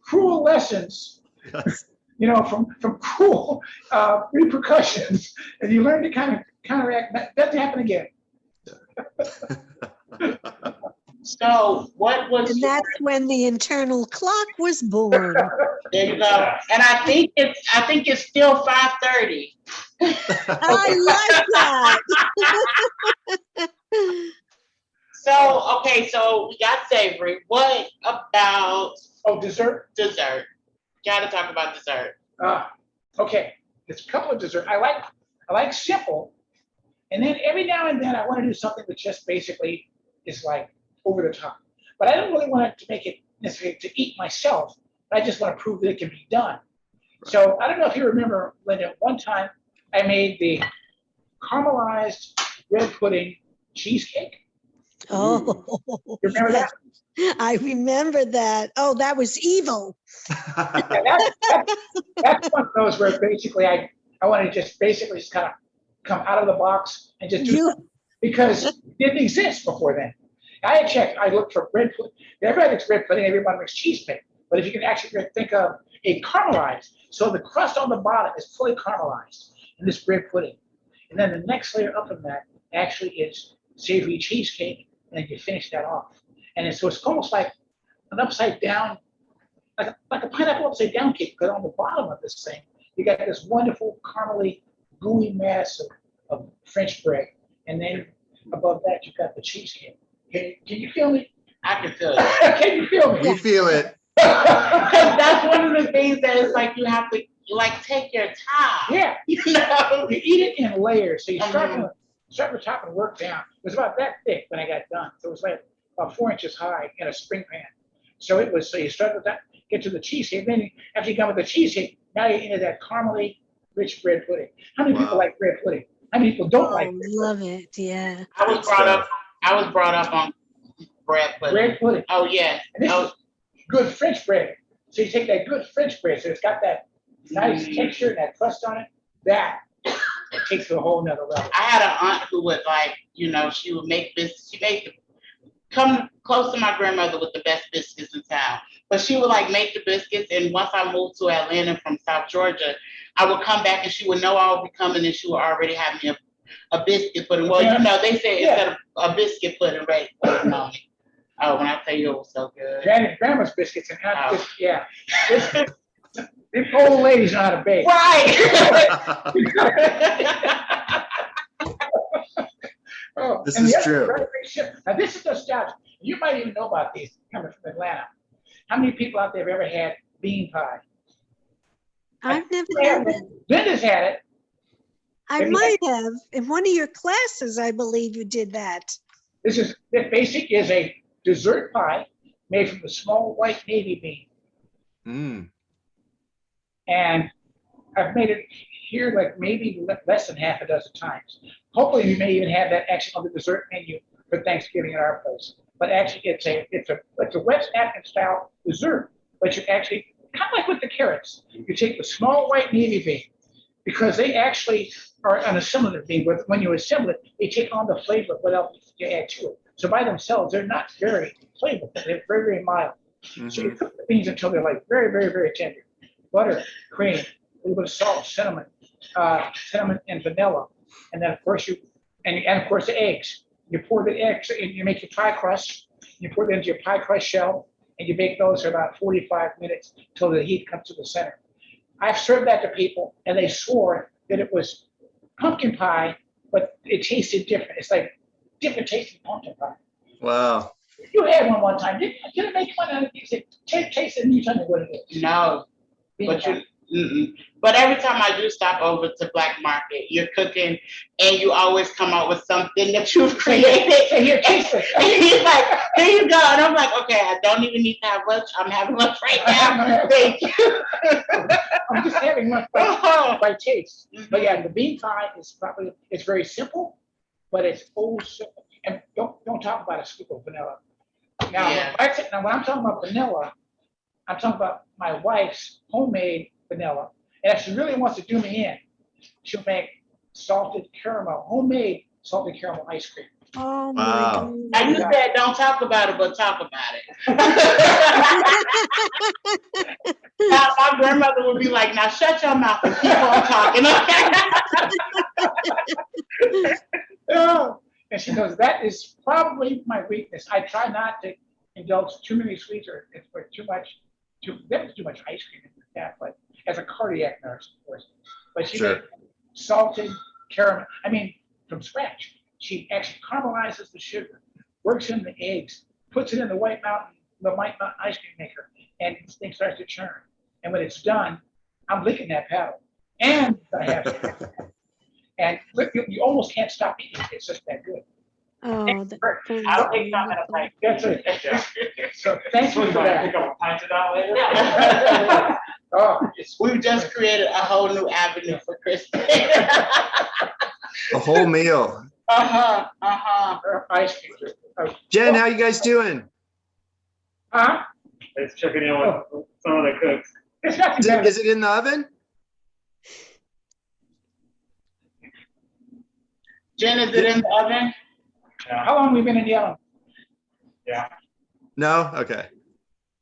cruel lessons, Yes. from cruel repercussions, and you learn to kind of counteract. That doesn't happen again. So what was And that's when the internal clock was born. there you go. And I think it's still 5:30. I like that. So okay, so we got savory. What about Oh, dessert? dessert? Gotta talk about dessert. Okay, there's a couple of dessert. I like simple. And then every now and then I want to do something that just basically is like over the top. But I don't really want it to make it necessarily to eat myself. I just want to prove that it can be done. So I don't know if you remember, Linda, one time I made the caramelized bread pudding cheesecake. Oh, You remember that? I remember that. Oh, that was evil. Yeah, that's one of those where basically I want to just basically just kind of come out of the box and just do You, something because it didn't exist before then. I had checked, I looked for bread pudding. Everybody makes bread pudding, everybody makes cheesecake. But if you can actually think of a caramelized, so the crust on the bottom is fully caramelized in this bread pudding. And then the next layer up from that actually is savory cheesecake, and then you finish that off. And so it's almost like an upside down, like a pineapple upside down cake, because on the bottom of this thing, you got this wonderful caramely, gooey mass of French bread. And then above that, you've got the cheesecake. Can you feel me? I can feel it. Can you feel me? We feel it. Because that's one of the things that is like you have to like take your time. Yeah. You know? You eat it in layers. So you start Mhm. from the top and work down. It was about that thick when I got done. So it was like about 4 inches high in a spring pan. So it was, so you start with that, get to the cheesecake. Then after you come with the cheesecake, now you're into that caramely rich bread pudding. How many people Wow. like bread pudding? How many people don't like oh, bread pudding? love it. Yeah. I was brought up on bread pudding. Bread pudding. Oh yeah. And this is good French bread. So you take that good French bread, so it's got that nice texture and that crust on it. That it takes it to a whole nother level. I had an aunt who would like, she would make biscuits. She made come close to my grandmother with the best biscuits in town. But she would like make the biscuits, and once I moved to Atlanta from South Georgia, I would come back and she would know I would be coming, and she would already have me a biscuit pudding. Well, they say instead of a biscuit pudding, right? Oh, when I tell you it was so good. Grandma's biscuits and not just, yeah. Them old ladies know how to bake. Right. Oh, This and is the other true. very big shift. Now this is nostalgia. You might even know about these coming from Atlanta. How many people out there have ever had bean pie? I've never had it. Linda's had it. I Have you might have. In one of your classes, I believe you did that. This basic is a dessert pie made from the small white navy bean. Mm. And I've made it here like maybe less than half a dozen times. Hopefully, we may even have that actually on the dessert menu for Thanksgiving at our place. But actually, it's a West African style dessert. But you actually kind of like with the carrots, you take the small white navy bean because they actually are an assemblative bean. But when you assemble it, they take on the flavor of what else you add to it. So by themselves, they're not very flavorful. They're very, very mild. Mm-hmm. So you cook the beans until they're like very, very, very tender. Butter, cream, a little bit of salt, cinnamon and vanilla, and then of course the eggs. You pour the eggs and you make your pie crust. You pour it into your pie crust shell, and you bake those for about 45 minutes till the heat comes to the center. I've served that to people, and they swore that it was pumpkin pie, but it tasted different. It's like different tasting pumpkin pie. Wow. You had one time, didn't you? Did it make one out of these? Taste it and you tell me what it is. No, but every time I do stop over to Black Market, you're cooking, and you always come out with something that you've created. Say, here, taste it. And he's like, "Here you go," and I'm like, "Okay, I don't even need to have lunch. I'm having lunch right now. Thank you." I'm just having lunch by taste. But yeah, the bean pie is it's very simple, but it's oh so. And don't talk about a scoop of vanilla. Now, Yeah. when I'm talking about vanilla, I'm talking about my wife's homemade vanilla. And if she really wants to do me in, she'll make homemade salted caramel ice cream. Oh my Wow. Now you God. said don't talk about it, but talk about it. Now, my grandmother would be like, "Now shut your mouth and keep on talking." Okay. Oh, And she goes, that is probably my weakness. I try not to indulge too many sweets or too much ice cream in that, but as a cardiac nurse, of course. But she Sure. made salted caramel, from scratch. She actually caramelizes the sugar, works in the eggs, puts it in the White Mountain ice cream maker, and this thing starts to churn. And when it's done, I'm licking that paddle. And I have and you almost can't stop eating it. It's just that good. Oh, that sounds I'll take some in a wonderful. bite. That's it. Yeah. So thank you We for might that. pick up a pint of that later. Oh, We've just created a whole new avenue for Christmas. A whole meal. ice cream. Jen, how you guys doing? Huh? It's checking in with some of the cooks. It's not too Is bad. it in the oven? Jen, is it in the oven? Yeah. How long have we been in the oven? Yeah. No? Okay.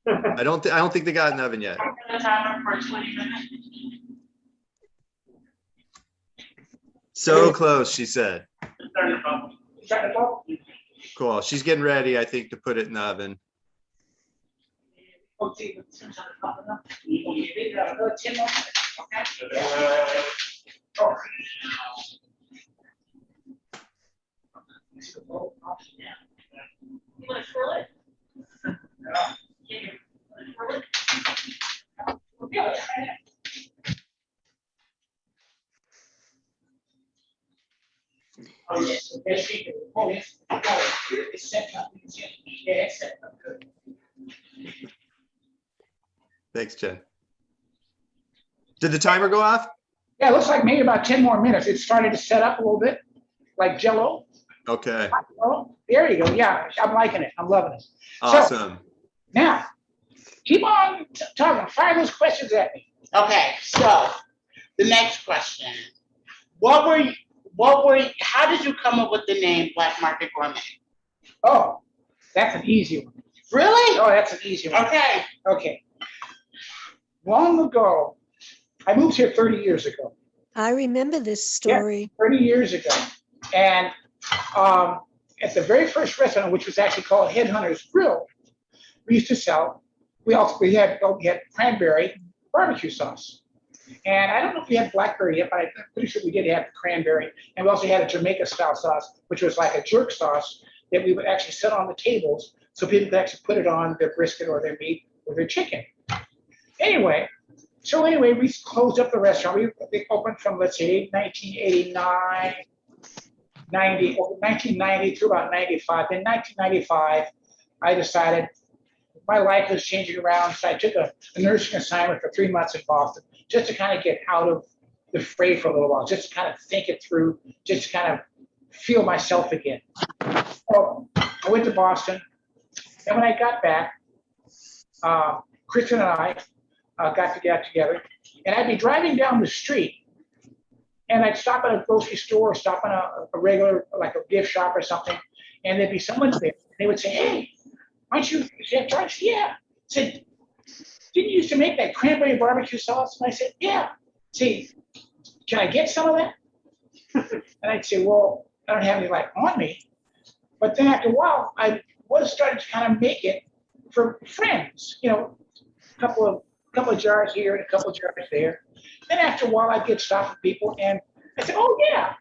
I don't think they got an oven yet. I'm gonna timer for 20 minutes. So close, she said. Start the bubble. Is that the ball? Cool. She's getting ready, I think, to put it in the oven. Oh, see, it's not enough. Another 10 more minutes, okay? Oh. You wanna swirl it? Yeah. Oh, yes. Yes, she did. Oh, yes. It's set up. Yeah, it's set up good. Thanks, Jen. Did the timer go off? Yeah, it looks like maybe about 10 more minutes. It started to set up a little bit, like Jell-O. Okay. Oh, there you go. Yeah, I'm liking it. I'm loving it. Awesome. Now, keep on talking. Fire those questions at me. Okay, so the next question. How did you come up with the name Black Market Gourmet? Oh, that's an easy one. Really? Oh, that's an easy one. Okay. Okay. Long ago, I moved here 30 years ago. I remember this story. 30 years ago. And at the very first restaurant, which was actually called Headhunter's Grill, we used to sell, we had cranberry barbecue sauce. And I don't know if we had blackberry yet, but I'm pretty sure we did have cranberry. And we also had a Jamaica style sauce, which was like a jerk sauce that we would actually set on the tables so people could actually put it on their brisket or their meat or their chicken. Anyway, we closed up the restaurant. We opened from, let's say, 1990 through about 95. In 1995, I decided my life was changing around, so I took a nursing assignment for 3 months in Boston, just to kind of get out of the fray for a little while, just to kind of think it through, just to kind of feel myself again. So I went to Boston, and when I got back, Kristen and I got to get together, and I'd be driving down the street, and I'd stop at a grocery store, or stop in a regular, like a gift shop or something, and there'd be someone there. They would say, "Hey, aren't you Chef George?" "Yeah." I said, "Didn't you used to make that cranberry barbecue sauce?" And I said, "Yeah." "See, can I get some of that?" And I'd say, "Well, I don't have any like on me." But then after a while, I was starting to kind of make it for friends, a couple of jars here and a couple of jars there. Then after a while, I'd get stopped with people, and I said, "Oh yeah,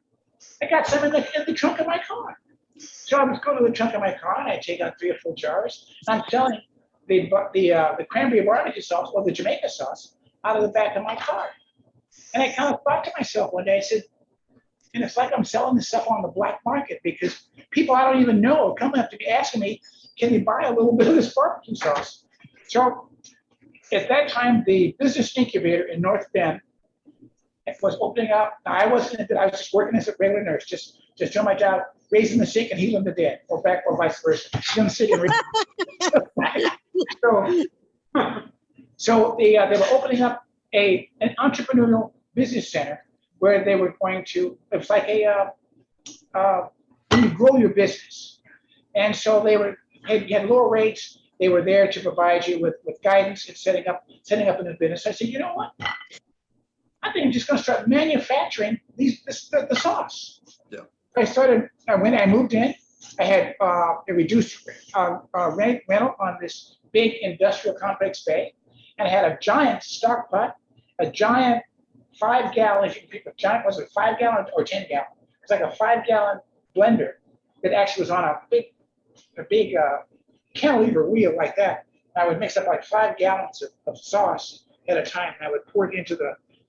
I got some in the trunk of my car." So I would go to the trunk of my car, and I'd take out 3 or 4 jars, and I'm selling the cranberry barbecue sauce or the Jamaica sauce out of the back of my car. And I kind of thought to myself one day, I said, and it's like I'm selling this stuff on the black market, because people I don't even know are coming up to me asking me, "Can you buy a little bit of this barbecue sauce?" So at that time, the business incubator in North Bend was opening up. Now, I was just working as a regular nurse, just doing my job, raising the sick and healing the dead, or vice versa. Healing the sick and so they were opening up an entrepreneurial business center where they were going to, it was like when you grow your business. And so you had lower rates. They were there to provide you with guidance and setting up a new business. I said, "You know what? I think I'm just going to start manufacturing the sauce." Yeah. when I moved in, I had a reduced rental on this big industrial complex bay. And I had a giant stock pot, a giant 5-gallon, if you can pick a giant, was it 5-gallon or 10-gallon? It's like a 5-gallon blender that actually was on a big cantilever wheel like that. And I would mix up like 5 gallons of sauce at a time. And I would pour it into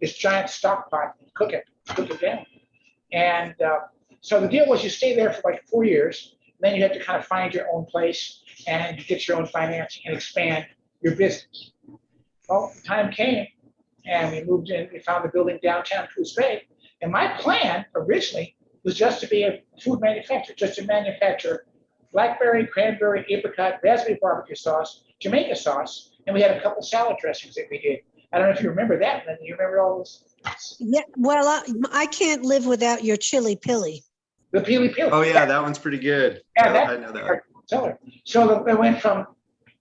this giant stock pot and cook it down. And so the deal was you stay there for like 4 years. Then you have to kind of find your own place and get your own financing and expand your business. Well, the time came and we moved in. We found a building downtown Coos Bay. And my plan originally was just to be a food manufacturer, just to manufacture blackberry, cranberry, apricot, raspberry barbecue sauce, Jamaica sauce, and we had a couple salad dressings that we did. I don't know if you remember that, Linda. You remember all those? Yeah, well, I can't live without your chili pilly. The peely peel. Oh yeah, that one's pretty good. Yeah, I know that. Seller. So it went from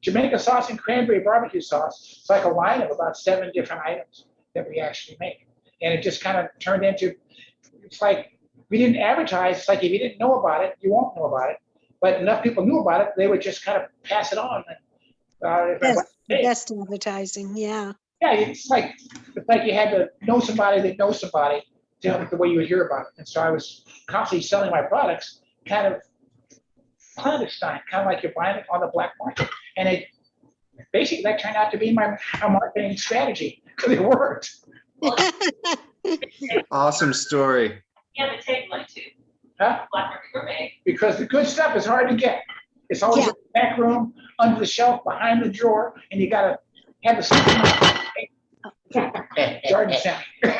Jamaica sauce and cranberry barbecue sauce. It's like a line of about 7 different items that we actually make. And it just kind of turned into, it's like we didn't advertise. It's like if you didn't know about it, you won't know about it. But enough people knew about it, they would just kind of pass it on. Best advertising, yeah. Yeah, it's like you had to know somebody that knows somebody to help the way you would hear about it. And so I was constantly selling my products, kind of clandestine, kind of like you're buying it on the black market. And it basically that turned out to be my marketing strategy because it worked. Awesome story. Yeah, the tagline too. Huh? Blackberry gourmet. Because the good stuff is hard to get. It's always in the back room, under the shelf, behind the drawer, and you gotta have the stuff. Jardin sent me.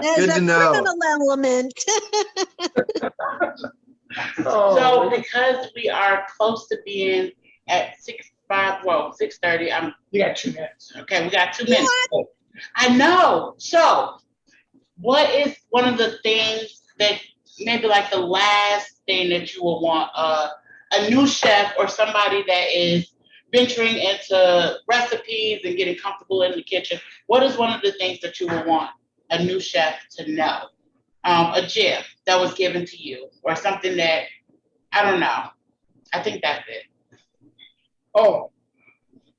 There's Good a to know. criminal element. So because we are close to being at 6:30, You got 2 minutes. okay, we got 2 minutes. I know. So what is one of the things that maybe like the last thing that you will want a new chef or somebody that is venturing into recipes and getting comfortable in the kitchen? What is one of the things that you will want a new chef to know? A gem that was given to you or something that, I don't know. I think that's it. Oh,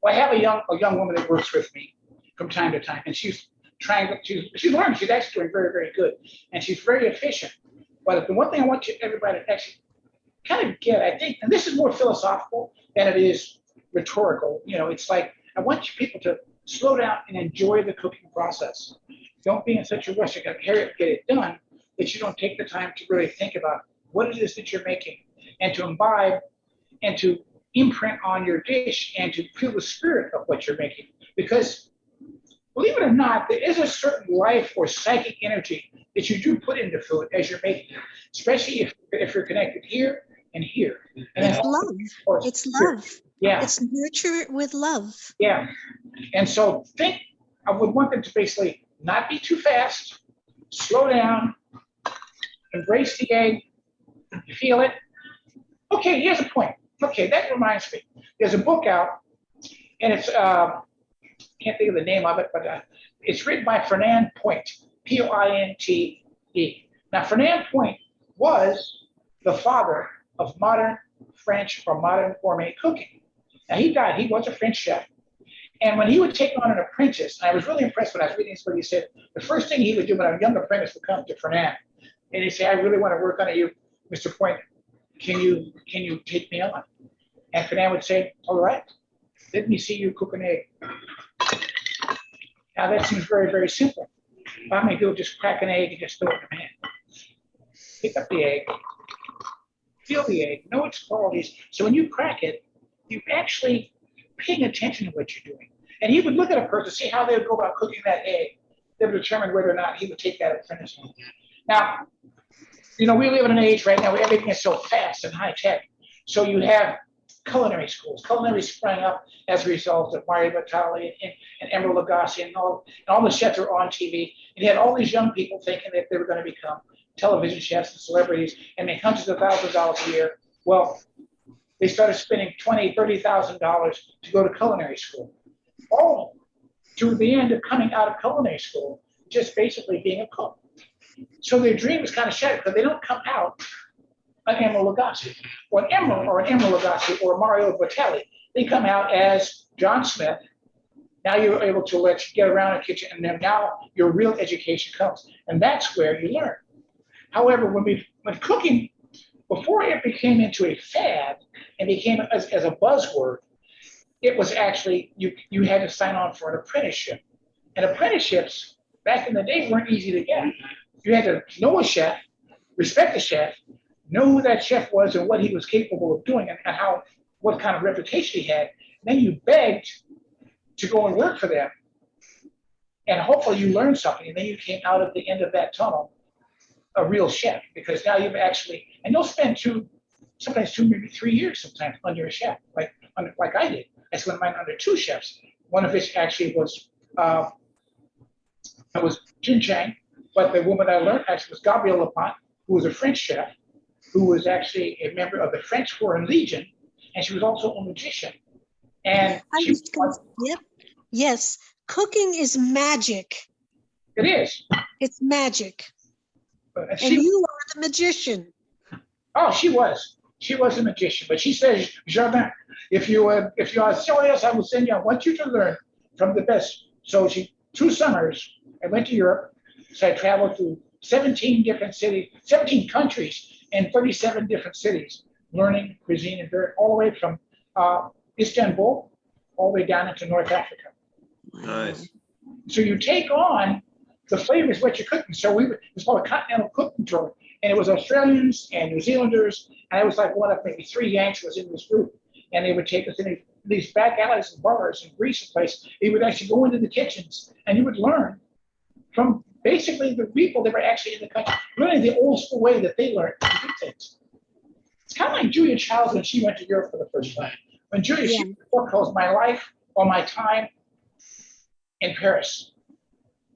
well, I have a young woman that works with me from time to time, and she's learning. She's actually doing very, very good, and she's very efficient. But the one thing I want everybody to actually kind of get, I think, and this is more philosophical than it is rhetorical. You know, it's like I want people to slow down and enjoy the cooking process. Don't be in such a rush. You got to hurry up and get it done that you don't take the time to really think about what it is that you're making and to imbibe and to imprint on your dish and to feel the spirit of what you're making. Because believe it or not, there is a certain life or psychic energy that you do put into food as you're making it, especially if you're connected here and here. And It's love. It's love. Yeah. It's nurture with love. Yeah. And so I would want them to basically not be too fast, slow down, embrace the egg, feel it. Okay, here's a point. Okay, that reminds me. There's a book out, and it's, can't think of the name of it, but it's written by Fernand Point, Pointe. Now, Fernand Point was the father of modern French or modern gourmet cooking. Now, he died. He was a French chef. And when he would take on an apprentice, and I was really impressed when I was reading this, what he said, the first thing he would do when a young apprentice would come to Fernand, and he'd say, I really want to work under you, Mr. Point. Can you take me on? And Fernand would say, all right, let me see you cook an egg. Now that seems very, very simple. How many people just crack an egg and just throw it in the pan? Pick up the egg, feel the egg, know its qualities. So when you crack it, you're actually paying attention to what you're doing. And he would look at a person, see how they would go about cooking that egg. They would determine whether or not he would take that apprentice on. Now, you know, we live in an age right now where everything is so fast and high tech. So you have culinary schools. Culinary sprang up as a result of Mario Batali and Emeril Lagasse and all the chefs are on TV. And you had all these young people thinking that they were going to become television chefs and celebrities and make hundreds of thousands of dollars a year. Well, they started spending $20,000, $30,000 to go to culinary school. All to the end of coming out of culinary school, just basically being a cook. So their dream is kind of shattered because they don't come out an Emeril Lagasse or an Emeril Lagasse or Mario Batali. They come out as John Smith. Now you're able to let you get around a kitchen, and then now your real education comes, and that's where you learn. However, when cooking, before it became into a fad and became as a buzzword, it was actually you had to sign on for an apprenticeship, and apprenticeships back in the day weren't easy to get. You had to know a chef, respect the chef, know who that chef was and what he was capable of doing, and what kind of reputation he had. Then you begged to go and work for them, and hopefully you learned something, and then you came out at the end of that tunnel a real chef, because now you've actually, and you'll spend sometimes 2, maybe 3 years sometimes under a chef, like I did. I spent mine under 2 chefs, one of which actually was Jin Chang, but the woman I learned actually was Gabrielle Lepant, who was a French chef, who was actually a member of the French Foreign Legion, and she was also a magician. And Yep. Yes. Cooking is magic. It is. It's magic. And And you are the magician. Oh, she was a magician, but she says, Jardin, if you are serious, I will send you. I want you to learn from the best. So 2 summers, I went to Europe. So I traveled to 17 different cities, 17 countries, and 37 different cities, learning cuisine and all the way from Istanbul all the way down into North Africa. Nice. So you take on the flavors what you're cooking. So it was called a Continental cooking tour, and it was Australians and New Zealanders, and I was like one of maybe 3 Yanks was in this group, and they would take us in these back alleys and bars and Greece and place. They would actually go into the kitchens, and you would learn from basically the people that were actually in the country, learning the old school way that they learned to do things. It's kind of like Julia Childs when she went to Europe for the first time. When Julia, she wrote a book called My Life or My Time in Paris.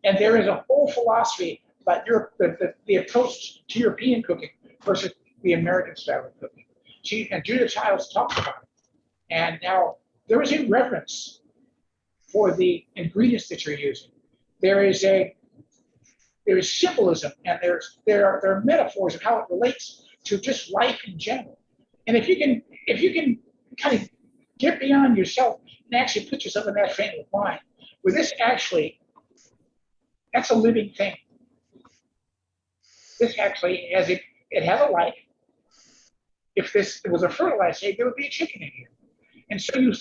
And there is a whole philosophy about Europe, the approach to European cooking versus the American style of cooking. And Julia Childs talks about it. And now there is a reverence for the ingredients that you're using. There is symbolism, and there are metaphors of how it relates to just life in general. And if you can kind of get beyond yourself and actually put yourself in that frame of mind, where this actually, that's a living thing. This actually it has a life. If it was a fertilized egg, there would be a chicken in here. And so you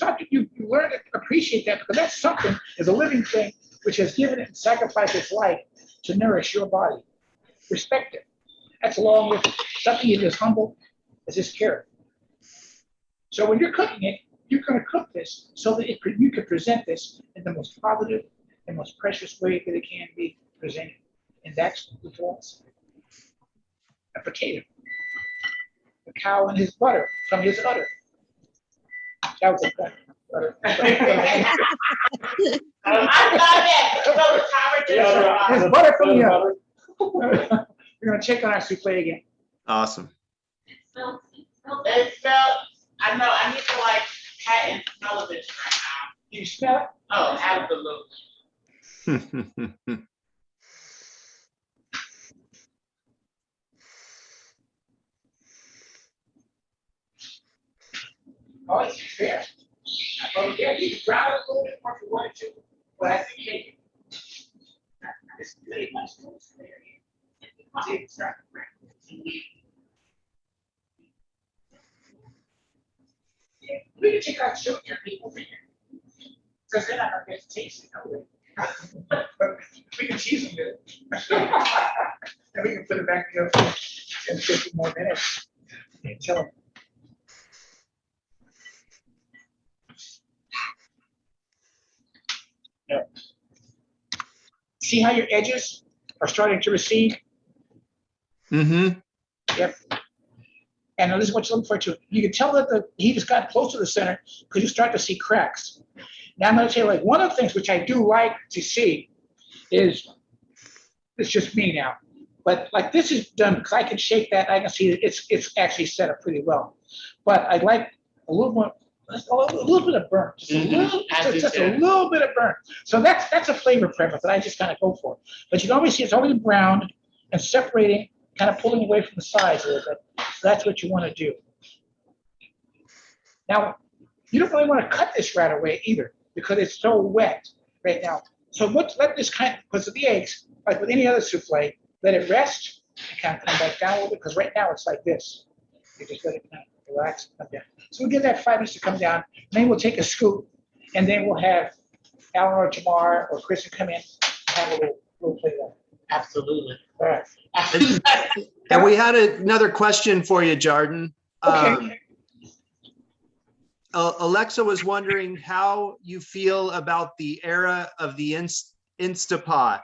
learn to appreciate that, because that's something is a living thing which has given it and sacrificed its life to nourish your body. Respect it. That's along with something as humble as this carrot. So when you're cooking it, you're going to cook this so that you can present this in the most positive and most precious way that it can be presented. And that's the philosophy. A potato. A cow and his butter from his udder. That was a butter. I thought that. So His butter from the udder. We're going to check on our souffle again. Awesome. it smelled, I know, I need to like pat and smell of this right now. Do you smell it? Oh, absolutely. Oh, it's fair. Well, yeah, you can brown it a little bit more if you wanted to, but I think cake. It's really much closer there. See, it's starting to brown. Yeah, we can check out sugar people over here. Because they're not gonna get to taste it, no way. But we can cheese them good. And we can put it back in 10, 15 more minutes until. Yeah. See how your edges are starting to recede? Mm-hmm. Yep. And this is what you look for too. You can tell that the heat has got close to the center because you start to see cracks. Now I'm going to tell you, like, one of the things which I do like to see is, it's just me now, but like this is done because I can shake that. I can see that it's actually set up pretty well. But I'd like a little more, a little bit of burn, just a little bit of burn. So that's a flavor preference that I just kind of go for. But you can always see it's already browned. and separating, kind of pulling away from the sides a little bit. So that's what you want to do. Now, you don't really want to cut this right away either because it's so wet right now. So let this because of the eggs, like with any other souffle, let it rest and kind of come back down a little bit because right now it's like this. You just let it kind of relax and come down. So we'll give that 5 minutes to come down. Then we'll take a scoop and then we'll have Alan or Jamar or Chris come in and have a little play there. Absolutely. All right. And we had another question for you, Jardin. Okay. Alexa was wondering how you feel about the era of the Instapot,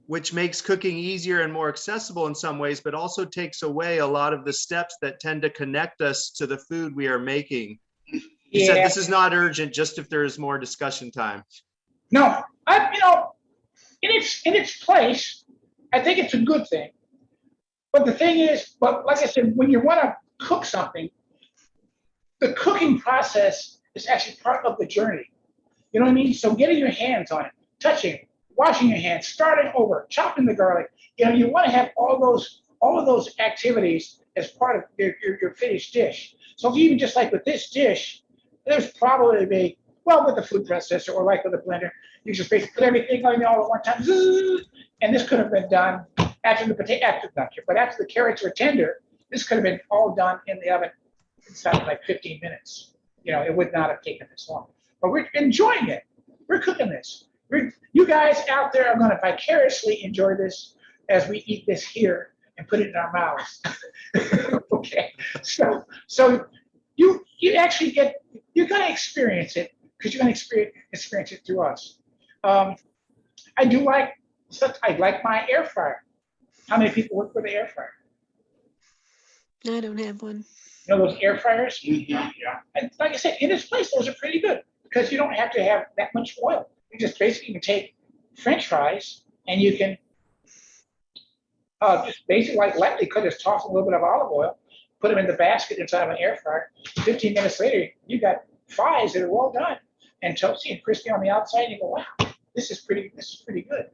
which makes cooking easier and more accessible in some ways, but also takes away a lot of the steps that tend to connect us to the food we are making. He said this is not urgent, just if there is more discussion time. No, in its place, I think it's a good thing. But the thing is, like I said, when you want to cook something, the cooking process is actually part of the journey. You know what I mean? So getting your hands on it, touching, washing your hands, starting over, chopping the garlic. You want to have all of those activities as part of your finished dish. So if you even just like with this dish, there's probably with the food processor or like with a blender, you just basically put everything on all at one time. And this could have been done after the carrots were tender. This could have been all done in the oven inside of like 15 minutes. It would not have taken this long. But we're enjoying it. We're cooking this. You guys out there are going to vicariously enjoy this as we eat this here and put it in our mouths. Okay. So you actually you're going to experience it because you're going to experience it through us. I like my air fryer. How many people work with the air fryer? I don't have one. Those air fryers? Mhm. Yeah. And like I said, in this place, those are pretty good because you don't have to have that much oil. You just basically can take French fries and you can just basically lightly cut, just toss a little bit of olive oil, put them in the basket inside of an air fryer. 15 minutes later, you got fries that are well done and toasty and crispy on the outside. And you go, wow, this is pretty good.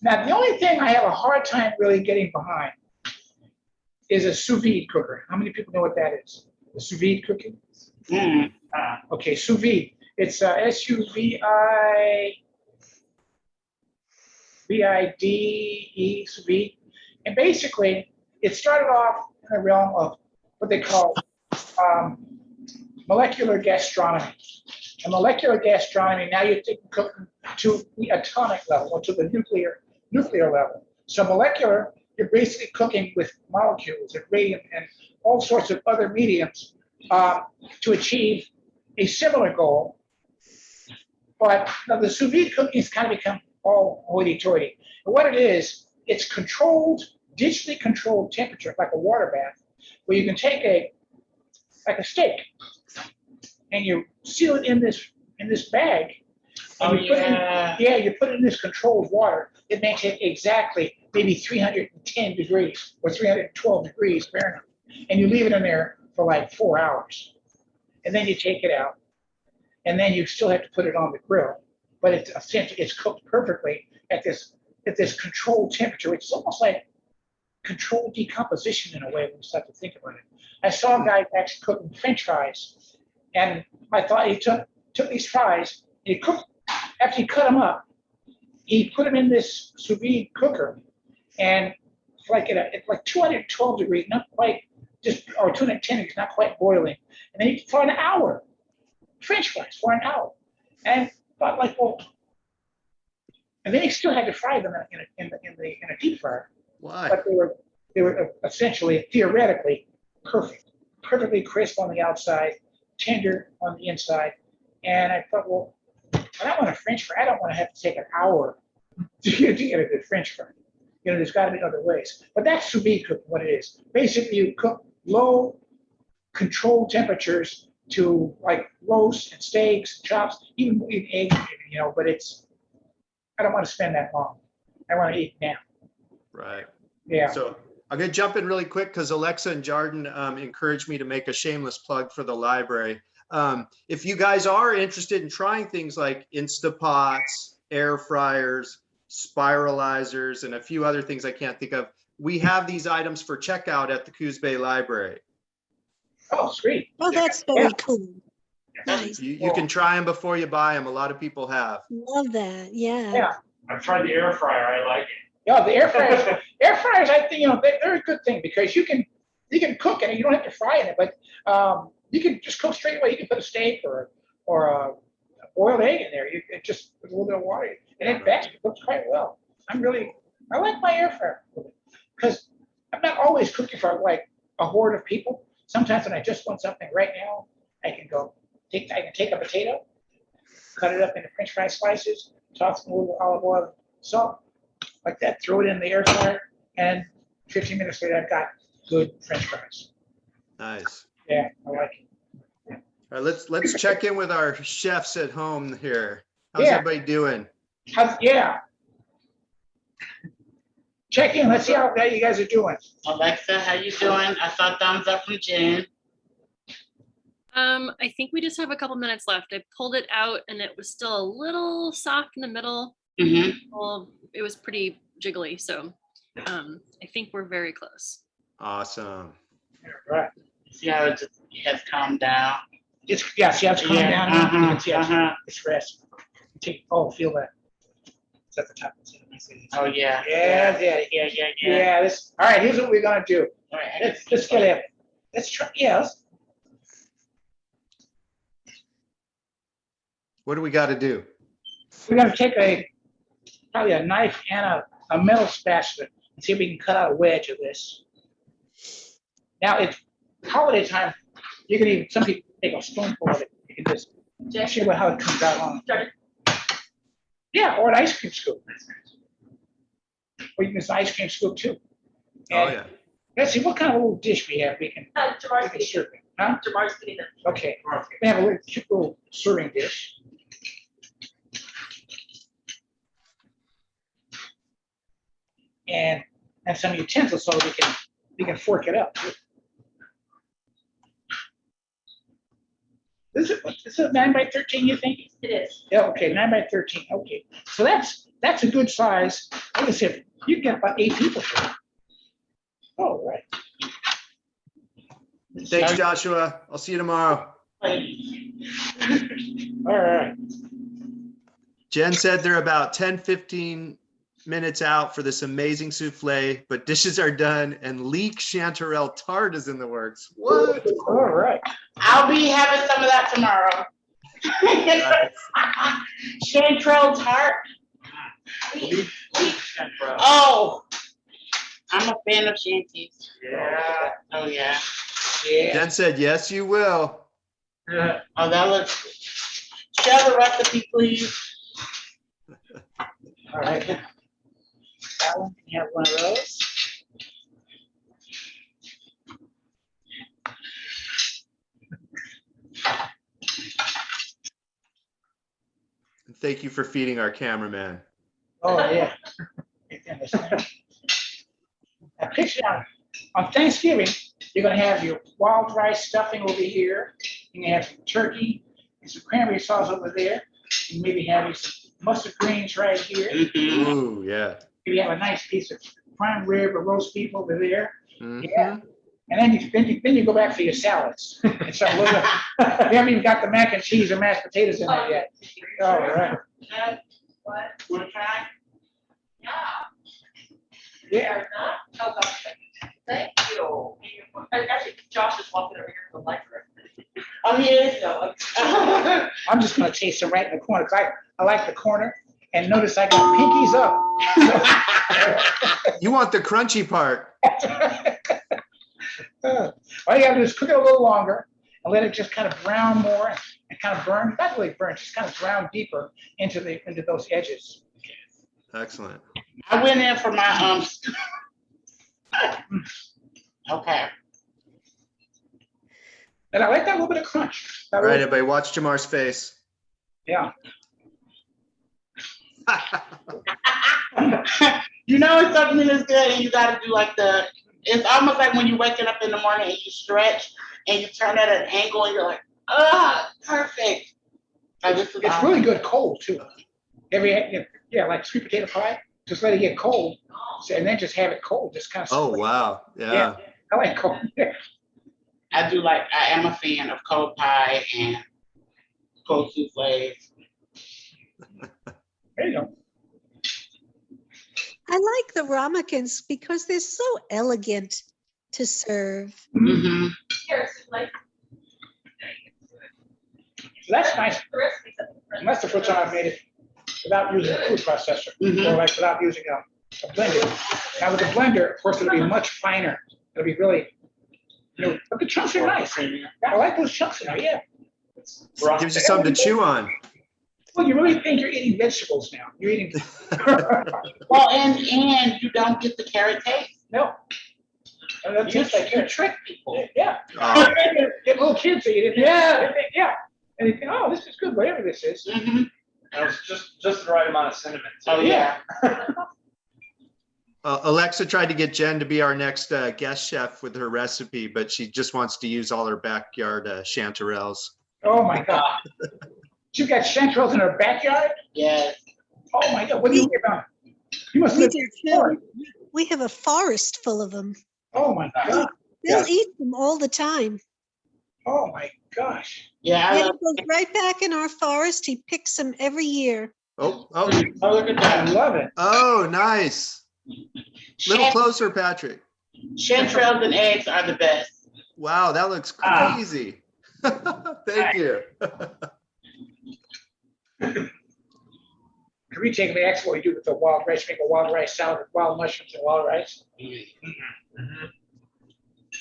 Now, the only thing I have a hard time really getting behind is a sous vide cooker. How many people know what that is? The sous vide cooking? Okay, sous vide. It's SUVIDE, sous vide. And basically, it started off in the realm of what they call molecular gastronomy. And molecular gastronomy, now you're taking cooking to the atomic level or to the nuclear level. So molecular, you're basically cooking with molecules and radium and all sorts of other mediums to achieve a similar goal. But now the sous vide cooking has kind of become all hoity-toity. And what it is, it's digitally controlled temperature, like a water bath, where you can take a steak and you seal it in this bag. And you put it in this controlled water. It makes it exactly maybe 310 degrees or 312 degrees Fahrenheit. And you leave it in there for like 4 hours. And then you take it out. And then you still have to put it on the grill. But it's cooked perfectly at this controlled temperature, which is almost like controlled decomposition in a way when you start to think about it. I saw a guy actually cooking French fries. And I thought he took these fries, and after he cut them up, he put them in this sous vide cooker, and it's like 212 degrees, not quite or 210 degrees, not quite boiling. And then for an hour, French fries for an hour, and thought like, well, and then he still had to fry them in a deep fryer. Why? But they were essentially theoretically perfectly crisp on the outside, tender on the inside. And I thought, well, I don't want a French fry. I don't want to have to take an hour to get a good French fry. There's got to be other ways. But that's sous vide cooking, what it is. Basically, you cook low controlled temperatures to like roasts and steaks, chops, even eggs, but I don't want to spend that long. I want to eat now. Right. Yeah. So I'm going to jump in really quick because Alexa and Jardin encouraged me to make a shameless plug for the library. If you guys are interested in trying things like Instapots, air fryers, spiralizers, and a few other things I can't think of, we have these items for checkout at the Coos Bay Library. Oh, sweet. Oh, that's very cool. Nice. You can try them before you buy them. A lot of people have. Love that. Yeah. Yeah. I've tried the air fryer. I like it. Yeah, the air fryers, I think, they're a good thing because you can cook in it. You don't have to fry in it, but you can just cook straight away. You can put a steak or a boiled egg in there. It just with a little bit of water, and it bakes. It cooks quite well. I like my air fryer because I'm not always cooking for like a horde of people. Sometimes when I just want something right now, I can take a potato, cut it up into French fry slices, toss some a little olive oil, salt, like that, throw it in the air fryer, and 15 minutes later, I've got good French fries. Nice. Yeah, I like it. All right, let's check in with our chefs at home here. How's Yeah. everybody doing? Yeah. Check in. Let's see how you guys are doing. Alexa, how you doing? I saw thumbs up from Jen. I think we just have a couple minutes left. I pulled it out and it was still a little soft in the middle. Mm-hmm. Well, it was pretty jiggly, so I think we're very close. Awesome. Right. See how it just has calmed down. See how it's calmed down. You can see it's rest. Feel that. It's at the top. Oh yeah. Yeah. All right. Here's what we're gonna do. All right. Let's get it. Let's try. Yeah. What do we got to do? We're gonna take probably a knife and a metal spatula and see if we can cut out a wedge of this. Now it's holiday time. You can even, some people take a spoonful of it. You can just show how it comes out on. Yeah, or an ice cream scoop. Or you can use an ice cream scoop too. Oh And yeah. let's see what kind of little dish we have. We can serve it. Huh? Jamar's getting it. Okay. We have a cute little serving dish. And some utensils so we can fork it up. This is a 9x13, you think? It is. Yeah, okay, 9x13. Okay, so that's a good size. Like I said, you can get about 8 people for it. All right. Thanks, Joshua. I'll see you tomorrow. All right. Jen said they're about 10, 15 minutes out for this amazing souffle, but dishes are done and leek chanterelle tart is in the works. What? All right. I'll be having some of that tomorrow. Chanterelle tart. Oh, I'm a fan of shanties. Yeah. Oh yeah. Yeah. Jen said, yes, you will. Oh, that looks good. Share the recipe, please. All right. That one can have one of those. And thank you for feeding our cameraman. Oh, yeah. Now, picture on Thanksgiving, you're gonna have your wild rice stuffing over here. You're gonna have some turkey and some cranberry sauce over there. You maybe have some mustard greens right here. Mhm. Ooh, yeah. Maybe have a nice piece of prime rib or roast beef over there. Mhm. Yeah. And then you go back for your salads. And so you haven't even got the mac and cheese or mashed potatoes in there yet. All right. What? Wanna try? Yeah. Yeah. Oh, gosh. Thank you. Actually, Josh is walking over here to the library. Oh, he is. So, I'm just gonna taste them right in the corner because I like the corner. And notice I got pinkies up. You want the crunchy part. All you gotta do is cook it a little longer and let it just kind of brown more and kind of burn, not really burn, just kind of brown deeper into those edges. Excellent. I went in for my Okay. And I like that little bit of crunch. That All right, little- everybody, watch Jamar's face. Yeah. You know it's something that's good and you gotta do like it's almost like when you're waking up in the morning and you stretch and you turn at an angle and you're like, perfect. Like, this is It's awesome. really good cold too. Yeah, like sweet potato pie. just let it get cold, and then just have it cold, just kind of. Oh, wow. Yeah. I like cold. I am a fan of cold pie and cold soufflés. There you go. I like the ramekins because they're so elegant to serve. Mm-hmm. So that's nice. And that's the first time I've made it without using a food processor, or like without using a blender. Now with the blender, of course, it'll be much finer. It'll be really, but the chunks are nice. I like those chunks in there, yeah. Gives you something to chew on. Well, you really think you're eating vegetables now. You're eating. Well, and you don't get the carrot taste. No. And that tastes like You trick people. Yeah. Oh. Get little kids eat it. Yeah. Yeah. And they think, oh, this is good, whatever this is. Mm-hmm. That was just the right amount of cinnamon. Oh, yeah. Alexa tried to get Jen to be our next guest chef with her recipe, but she just wants to use all her backyard chanterelles. Oh, my God. She's got chanterelles in her backyard? Yes. Oh, my God. What do you live on? You must We live do in too. Florida. We have a forest full of them. Oh, my God. They'll eat them all the time. Oh, my gosh. Yeah, I Dad love goes right back in our forest. He picks them every year. Oh, Oh, look at I that. love it. oh, nice. Little closer, Patrick. Chanterelles and eggs are the best. Wow, that looks crazy. Thank you. We take the X, what we do with the wild rice, make a wild rice salad with wild mushrooms and wild rice.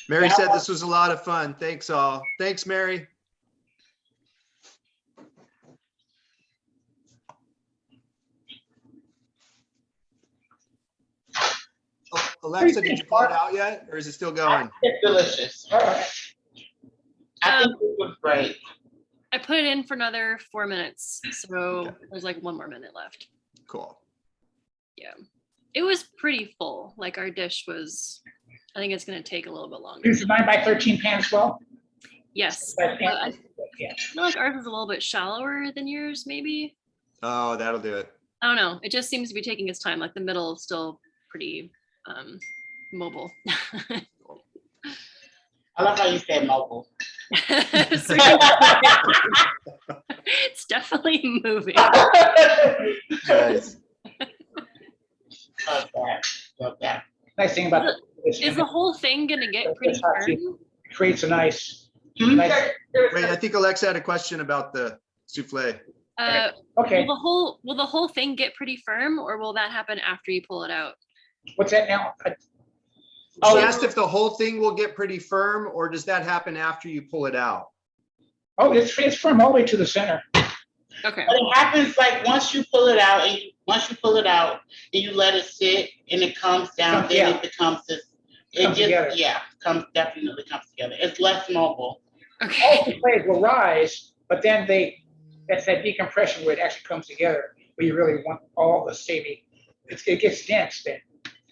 Mary said this was a lot of fun. Thanks all. Thanks, Mary. Oh, Alexa, did you pull it out yet, or is it still going? It's delicious. All right. I think it was great. I put it in for another 4 minutes, so there's like 1 more minute left. Cool. Yeah, it was pretty full. Like our dish was, I think it's gonna take a little bit longer. Use the 9x13 pan as well. Yes, But, but I yeah. feel like ours is a little bit shallower than yours, maybe. Oh, that'll do it. I don't know. It just seems to be taking its time. Like the middle is still pretty mobile. I love how you said mobile. So, it's definitely moving. Nice. Love that. Nice thing about this. Is the whole thing gonna get pretty firm? It creates a nice. Wait, I think Alexa had a question about the souffle. Okay. Will the whole thing get pretty firm, or will that happen after you pull it out? What's that now? She asked if the whole thing will get pretty firm, or does that happen after you pull it out? Oh, it's firm all the way to the center. Okay. But it happens like once you pull it out and you let it sit and it comes down, then it becomes this. Definitely comes together. It's less mobile. Okay. All the plays will rise, but then that's that decompression where it actually comes together, where you really want all the saving. It gets dense then,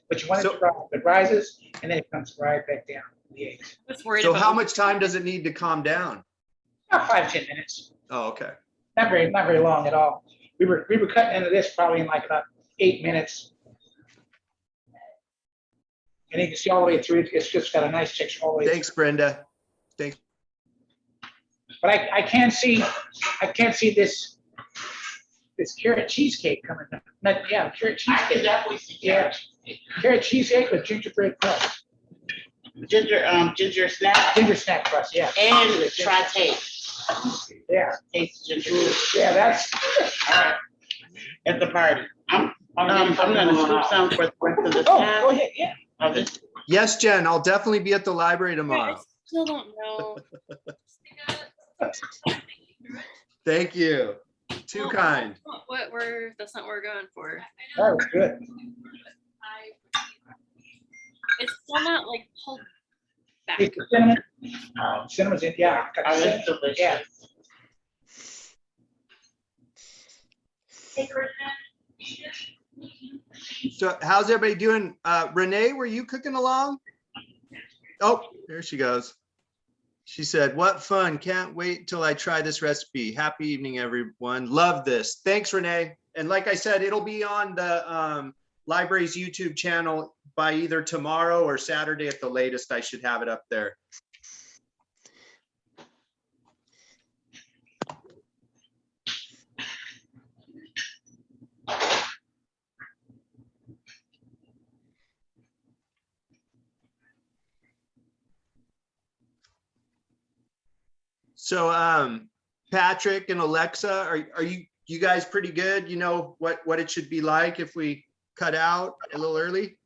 but you want it to rise. It rises and then it comes right back down. The eggs. So how much time does it need to calm down? About 5-10 minutes. Oh, okay. Not very long at all. We were cutting into this probably in like about 8 minutes. And you can see all the way through it. It's just got a nice texture all the way. Thanks, Brenda. Thanks. But I can't see this carrot cheesecake coming down. Carrot cheesecake. I can definitely see carrot. Carrot cheesecake with gingerbread crust. Ginger snap. Ginger snack crust, yeah. And try taste. Yeah. Taste gingerbread. Yeah, that's All right. At the party. I'm gonna swoop some for the rest of the go time. ahead, yeah. Yes, Jen, I'll definitely be at the library I tomorrow. still don't know. Thank you. Too Well, kind. That's not what we're going for. That was good. It's still not like pulled back. It's the cinnamon. Cinnamon's in, yeah. Got the Oh, cinnamon. that's delicious. Yeah. So how's everybody doing? Renee, were you cooking along? Oh, there she goes. She said, what fun. Can't wait till I try this recipe. Happy evening, everyone. Love this. Thanks, Renee. And like I said, it'll be on the library's YouTube channel by either tomorrow or Saturday at the latest. I should have it up there. So Patrick and Alexa, are you guys pretty good? You know what it should be like if we cut out a little early?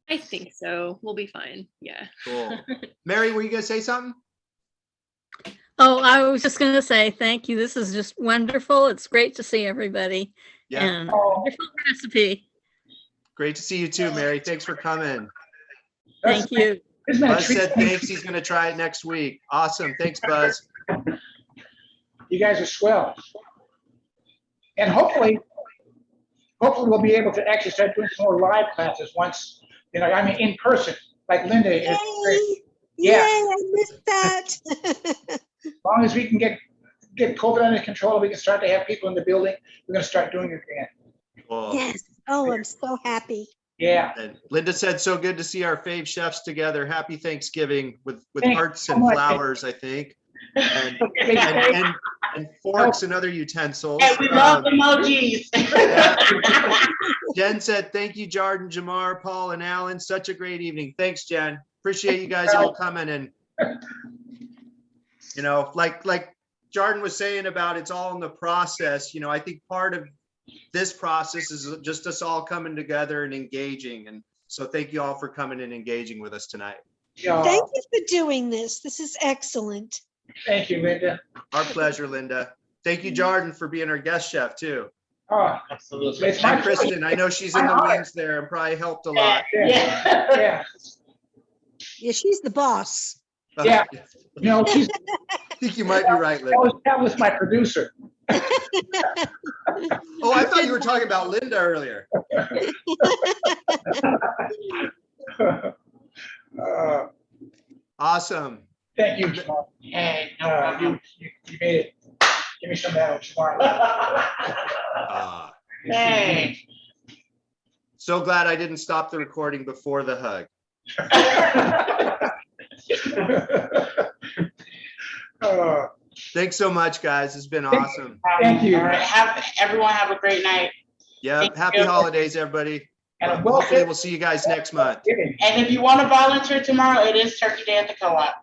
I think so. We'll be fine. Yeah. Cool. Mary, were you gonna say something? Oh, I was just going to say thank you. This is just wonderful. It's great to see everybody. Yeah. And wonderful recipe. Great to see you too, Mary. Thanks for coming. Thank you. Isn't that a Buzz treat? said thanks. He's gonna try it next week. Awesome. Thanks, Buzz. You guys are swell. And hopefully we'll be able to actually start doing some more live classes once, I mean, in person, like Linda is. Yay! Yeah. Yay, I missed that. As long as we can get COVID under control, we can start to have people in the building. We're gonna start doing it again. Cool. Yes. Oh, I'm so happy. Yeah. And Linda said, so good to see our fave chefs together. Happy Thanksgiving with Thanks hearts so and much. flowers, I think. And forks and other utensils. Hey, we love emojis. Jen said, thank you, Jardin, Jamar, Paul, and Alan. Such a great evening. Thanks, Jen. Appreciate you guys all coming. And, like Jardin was saying about it's all in the process. I think part of this process is just us all coming together and engaging. And so thank you all for coming and engaging with us tonight. Thank you for doing this. This is excellent. Thank you, Linda. Our pleasure, Linda. Thank you, Jardin, for being our guest chef too. Oh, Absolutely. it's my And Kristen, I know she's in the My wings there and probably helped a lot. Yeah. Yeah. Yeah, she's the boss. Yeah. She's I think you might be right, Linda. that was my producer. Oh, I thought you were talking about Linda earlier. Awesome. Thank you, Jamal. Hey, no problem. You made it. Give me some of that tomorrow. Hey. So glad I didn't stop the recording before the hug. Thanks so much, guys. It's been awesome. Thank you. All right. Everyone have a great night. Yeah. Thank Happy you. holidays, everybody. And Hopefully we'll see you guys next month. And if you want to volunteer tomorrow, it is Turkey Day at the co-op.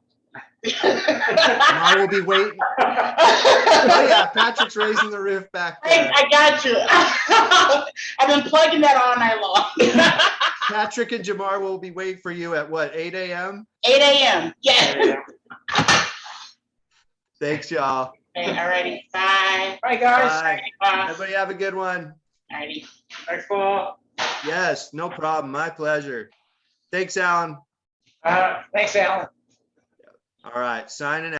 I will be waiting. Oh yeah, Patrick's raising the roof back there. I got you. I've been plugging that all night long. Patrick and Jamar will be waiting for you at what, 8 a.m.? 8 a.m. Yeah. Thanks, y'all. Okay, alrighty. Bye. Bye, guys. Bye. Bye. Everybody have a good one. Alrighty. Thanks, Paul. Yes, no problem. My pleasure. Thanks, Alan. Thanks, Alan. All right, signing out.